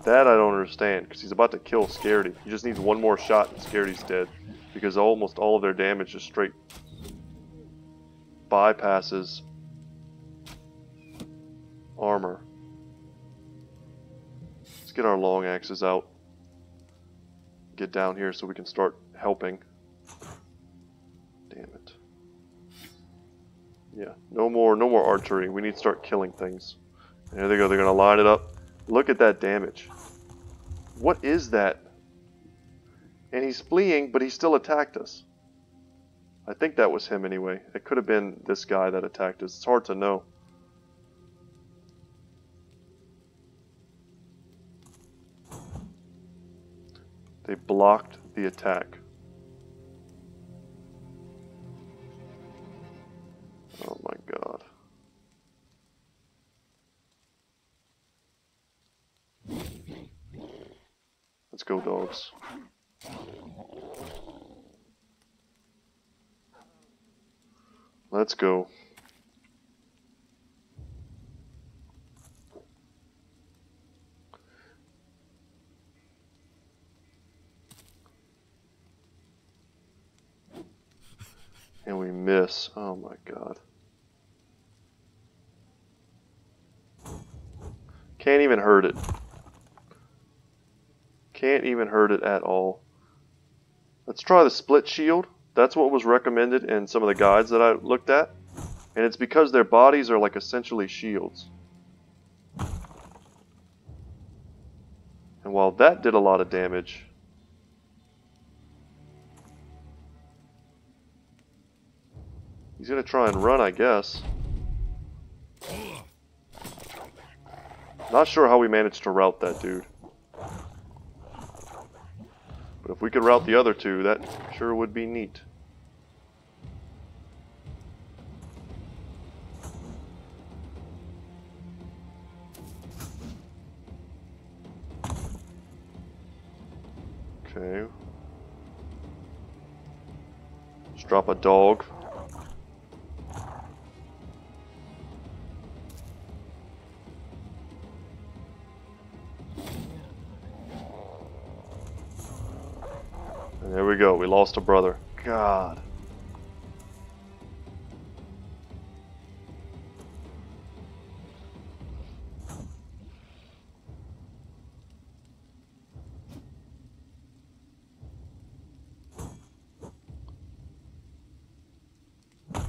That I don't understand, because he's about to kill Scaredy. He just needs one more shot and Scaredy's dead. Because almost all of their damage just straight bypasses armor. Let's get our long axes out. Get down here so we can start helping. Damn it. Yeah, no more archery. We need to start killing things. And there they go, they're gonna line it up. Look at that damage. What is that? And he's fleeing, but he still attacked us. I think that was him anyway. It could have been this guy that attacked us. It's hard to know. They blocked the attack. Oh my god. Let's go, dogs. Let's go. And we miss. Oh my god. Can't even hurt it. Can't even hurt it at all. Let's try the split shield. That's what was recommended in some of the guides that I looked at. And it's because their bodies are like essentially shields. And while that did a lot of damage, he's gonna try and run, I guess. Not sure how we managed to rout that dude. But if we could rout the other two, that sure would be neat. Okay. Let's drop a dog. And there we go, we lost a brother. God. I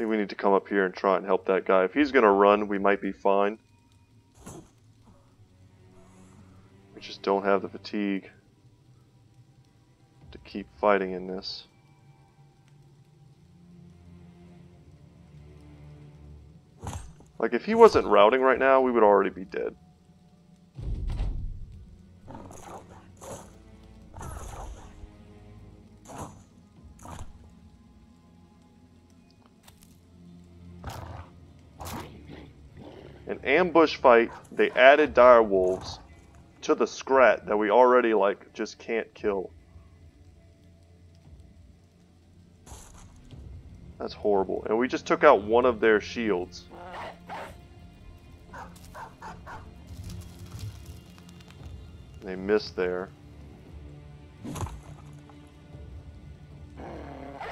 think we need to come up here and try and help that guy. If he's gonna run, we might be fine. We just don't have the fatigue to keep fighting in this. Like, if he wasn't routing right now, we would already be dead. An ambush fight, they added dire wolves to the Scrat that we already, like, just can't kill. That's horrible. And we just took out one of their shields. They missed there.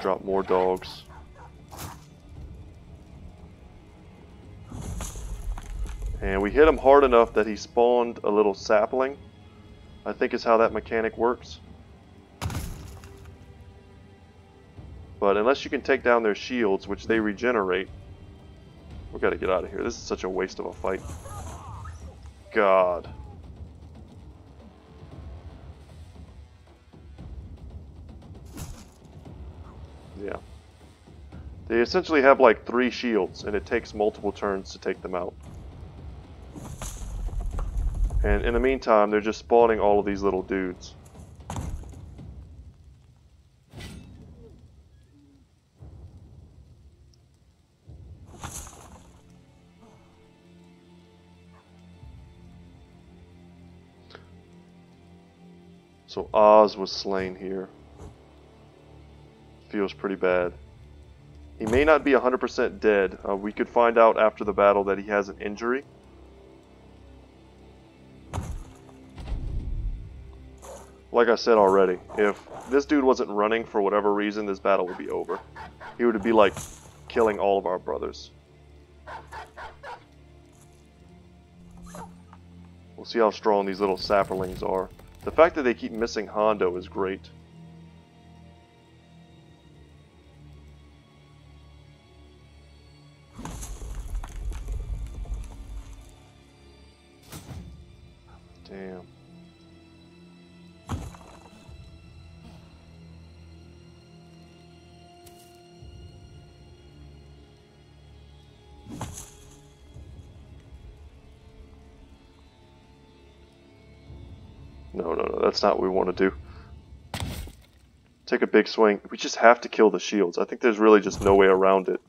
Drop more dogs. And we hit him hard enough that he spawned a little sapling. I think is how that mechanic works. But unless you can take down their shields, which they regenerate, We gotta get out of here. This is such a waste of a fight. God. Yeah. They essentially have like 3 shields, and it takes multiple turns to take them out. And in the meantime, they're just spawning all of these little dudes. So Oz was slain here. Feels pretty bad. He may not be 100% dead. We could find out after the battle that he has an injury. Like I said already, if this dude wasn't running for whatever reason, this battle would be over. He would be like killing all of our brothers. We'll see how strong these little saplings are. The fact that they keep missing Hondo is great. Damn. No, that's not what we want to do. Take a big swing. We just have to kill the shields. I think there's really just no way around it.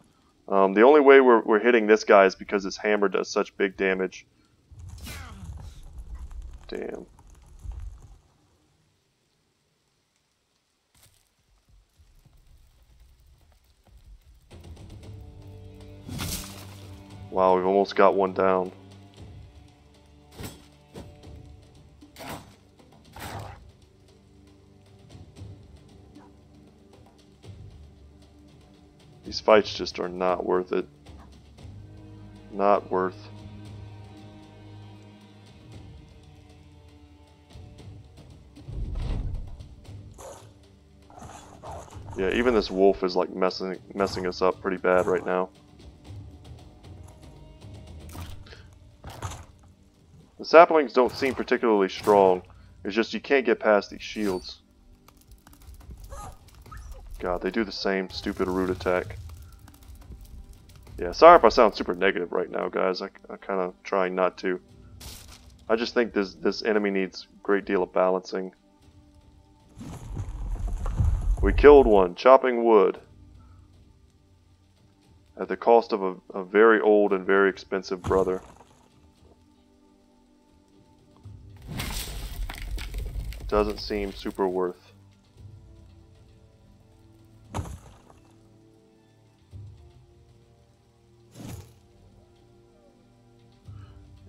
The only way we're hitting this guy is because his hammer does such big damage. Damn. Wow, we've almost got one down. These fights just are not worth it. Not worth. Yeah, even this wolf is like messing us up pretty bad right now. The saplings don't seem particularly strong. It's just you can't get past these shields. God, they do the same stupid root attack. Yeah, sorry if I sound super negative right now, guys. I'm kind of trying not to. I just think this enemy needs a great deal of balancing. We killed one, chopping wood. At the cost of a very old and very expensive brother. Doesn't seem super worth.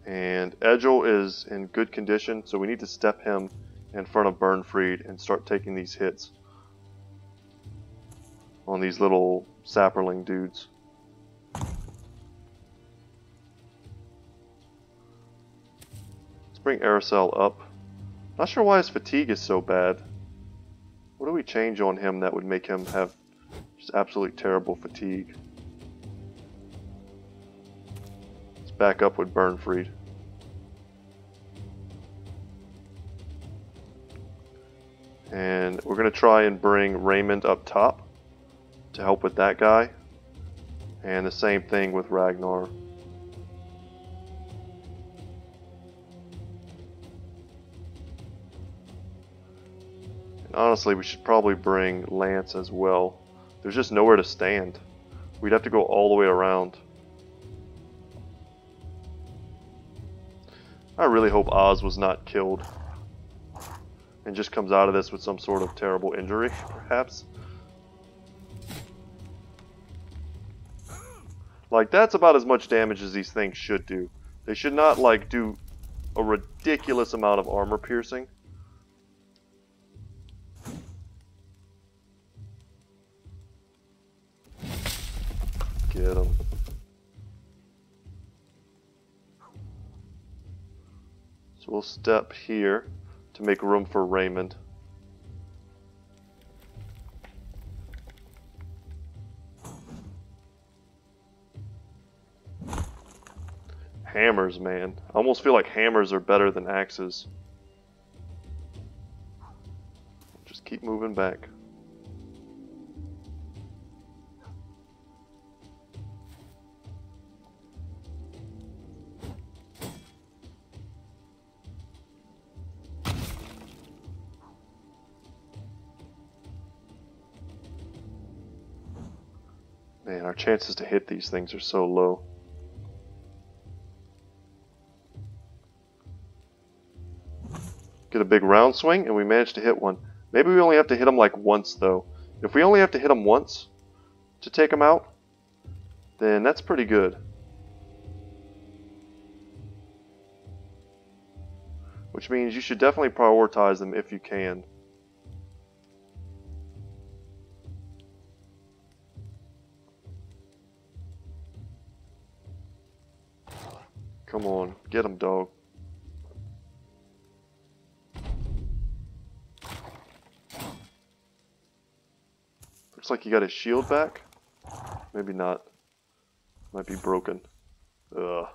And Edgehill is in good condition, so we need to step him in front of Burnfried and start taking these hits on these little sapling dudes. Let's bring Aracel up. Not sure why his fatigue is so bad. What do we change on him that would make him have just absolutely terrible fatigue? Let's back up with Burnfried. And we're going to try and bring Raymond up top to help with that guy. And the same thing with Ragnar. And honestly, we should probably bring Lance as well. There's just nowhere to stand. We'd have to go all the way around. I really hope Oz was not killed and just comes out of this with some sort of terrible injury, perhaps. Like, that's about as much damage as these things should do. They should not, like, do a ridiculous amount of armor piercing. Get him. So we'll step here to make room for Raymond. Hammers, man. I almost feel like hammers are better than axes. Just keep moving back. Man, our chances to hit these things are so low. Get a big round swing, and we managed to hit one. Maybe we only have to hit them like once, though. If we only have to hit them once to take them out, then that's pretty good. Which means you should definitely prioritize them if you can. Come on, get him, dog. Looks like he got his shield back. Maybe not. Might be broken. Ugh.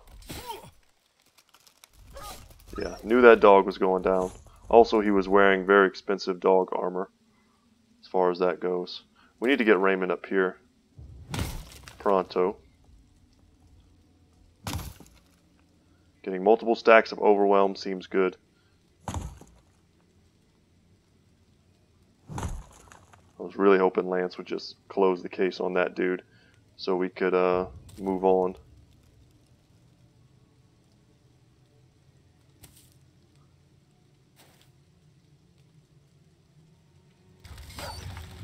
Yeah, knew that dog was going down. Also, he was wearing very expensive dog armor, as far as that goes. We need to get Raymond up here. Pronto. Getting multiple stacks of overwhelm seems good. I was really hoping Lance would just close the case on that dude so we could move on.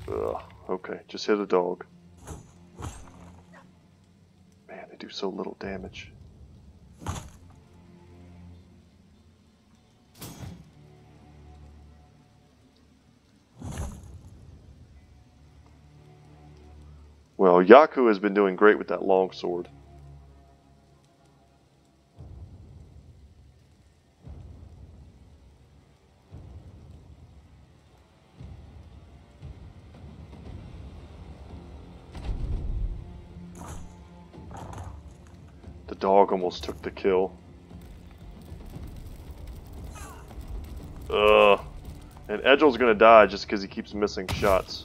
Ugh, okay, just hit a dog. Man, they do so little damage. Well, Yaku has been doing great with that longsword. The dog almost took the kill. Ugh. And Edgehill's gonna die just because he keeps missing shots.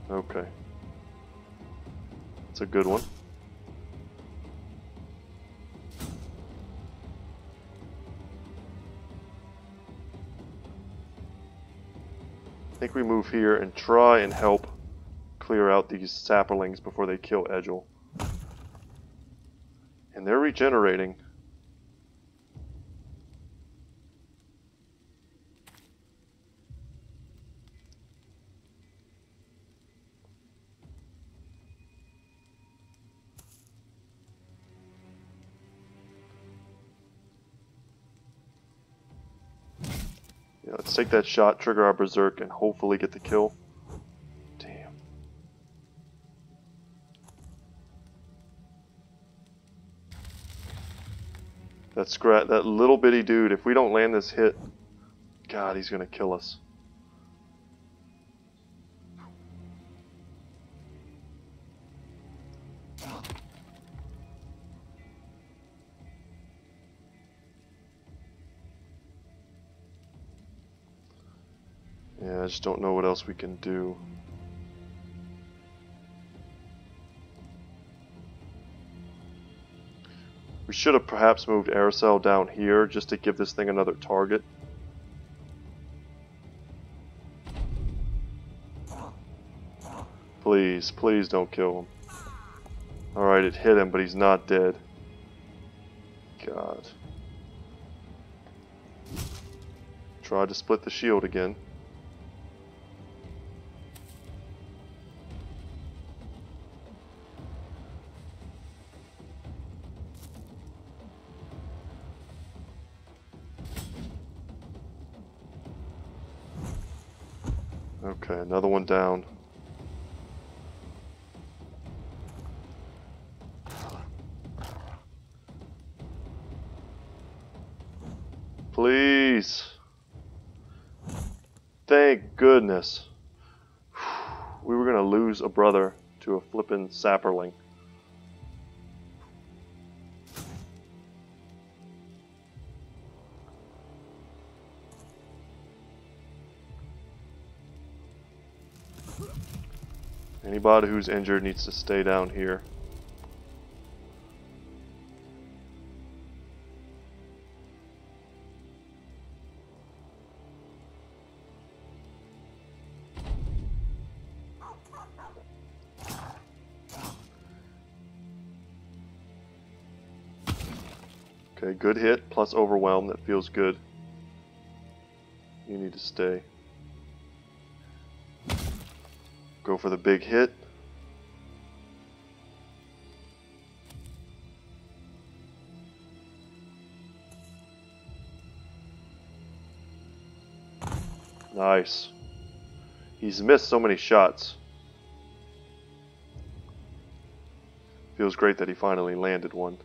Okay. It's a good one. I think we move here and try and help clear out these saplings before they kill Edgehill. And they're regenerating. Yeah, let's take that shot, trigger our berserk, and hopefully get the kill. Damn. That Scrat, that little bitty dude, if we don't land this hit, God, he's gonna kill us. Yeah, I just don't know what else we can do. We should have perhaps moved Aerosol down here just to give this thing another target. Please, please don't kill him. Alright, it hit him, but he's not dead. God. Tried to split the shield again. Okay, another one down. Please. Thank goodness. We were gonna lose a brother to a flippin' sapling. Anybody who's injured needs to stay down here. Okay, good hit, plus overwhelm, that feels good. You need to stay. Go for the big hit. Nice. He's missed so many shots. Feels great that he finally landed one.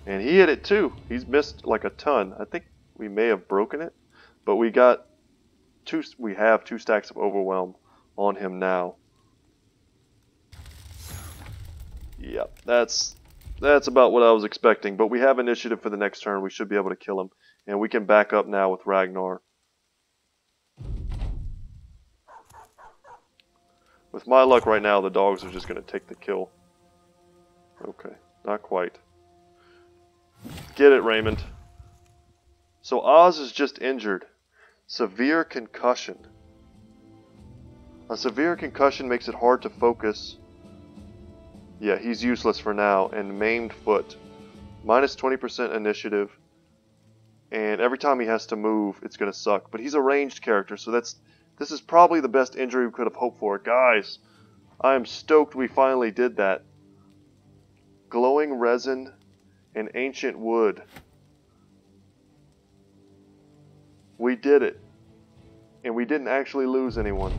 And he hit it too. He's missed like a ton. I think we may have broken it, but we have 2 stacks of overwhelm on him now. Yep, that's about what I was expecting, but we have initiative for the next turn. We should be able to kill him, and we can back up now with Ragnar. With my luck right now, the dogs are just going to take the kill. Okay, not quite. Get it, Raymond. So Oz is just injured. Severe concussion. A severe concussion makes it hard to focus. Yeah, he's useless for now. And maimed foot. Minus 20% initiative. And every time he has to move, it's going to suck. But he's a ranged character, so this is probably the best injury we could have hoped for. Guys, I am stoked we finally did that. Glowing resin and ancient wood. We did it. And we didn't actually lose anyone.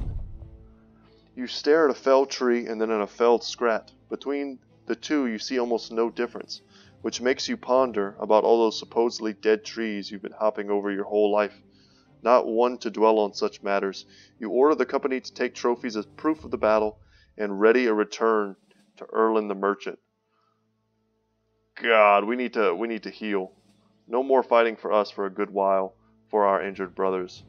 You stare at a felled tree and then at a felled Scrat. Between the two, you see almost no difference, which makes you ponder about all those supposedly dead trees you've been hopping over your whole life. Not one to dwell on such matters. You order the company to take trophies as proof of the battle and ready a return to Erlin the merchant. God, we need to heal. No more fighting for us for a good while for our injured brothers.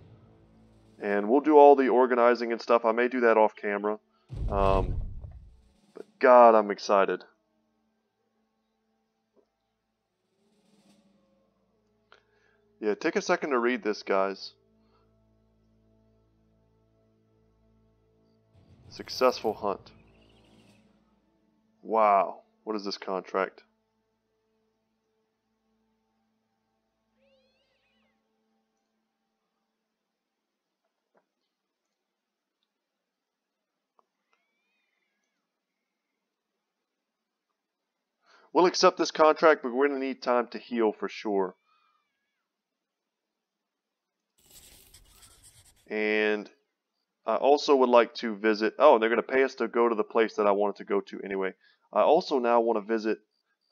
And we'll do all the organizing and stuff. I may do that off camera. But God, I'm excited. Yeah, take a second to read this, guys. Successful hunt. Wow. What is this contract? We'll accept this contract, but we're going to need time to heal for sure. And I also would like to visit... Oh, they're going to pay us to go to the place that I wanted to go to anyway. I also now want to visit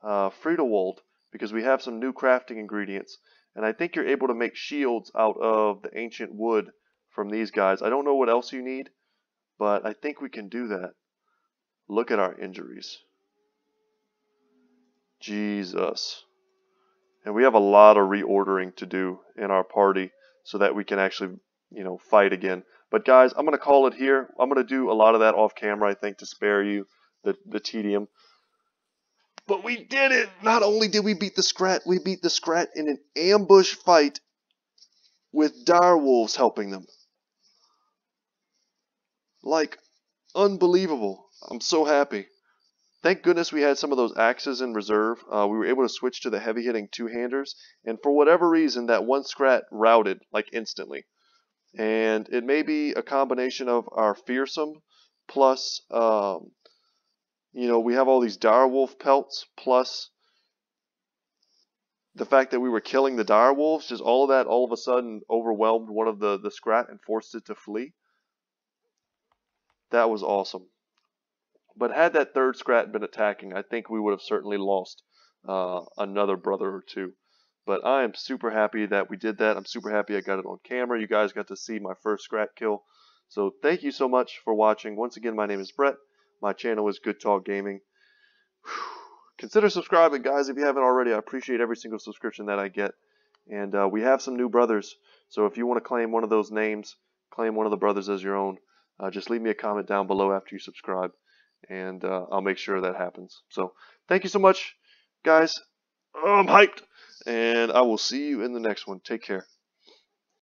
Friedewald, because we have some new crafting ingredients. And I think you're able to make shields out of the ancient wood from these guys. I don't know what else you need, but I think we can do that. Look at our injuries. Jesus. And we have a lot of reordering to do in our party so that we can actually, fight again. But guys, I'm going to call it here. I'm going to do a lot of that off camera, I think, to spare you the tedium. But we did it! Not only did we beat the Scrat, we beat the Scrat in an ambush fight with direwolves helping them. Like, unbelievable. I'm so happy. Thank goodness we had some of those axes in reserve. We were able to switch to the heavy-hitting two-handers, and for whatever reason, that one Scrat routed, like, instantly. And it may be a combination of our fearsome, plus, we have all these direwolf pelts, plus the fact that we were killing the direwolves. Just all of that, all of a sudden, overwhelmed one of the Scrat and forced it to flee. That was awesome. But had that third Scrat been attacking, I think we would have certainly lost another brother or two. But I am super happy that we did that. I'm super happy I got it on camera. You guys got to see my first Scrat kill. So thank you so much for watching. Once again, my name is Brett. My channel is Good Talk Gaming. Consider subscribing, guys, if you haven't already. I appreciate every single subscription that I get. And we have some new brothers. So if you want to claim one of those names, claim one of the brothers as your own. just leave me a comment down below after you subscribe, and I'll make sure that happens. So thank you so much, guys. I'm hyped, and I will see you in the next one. Take care.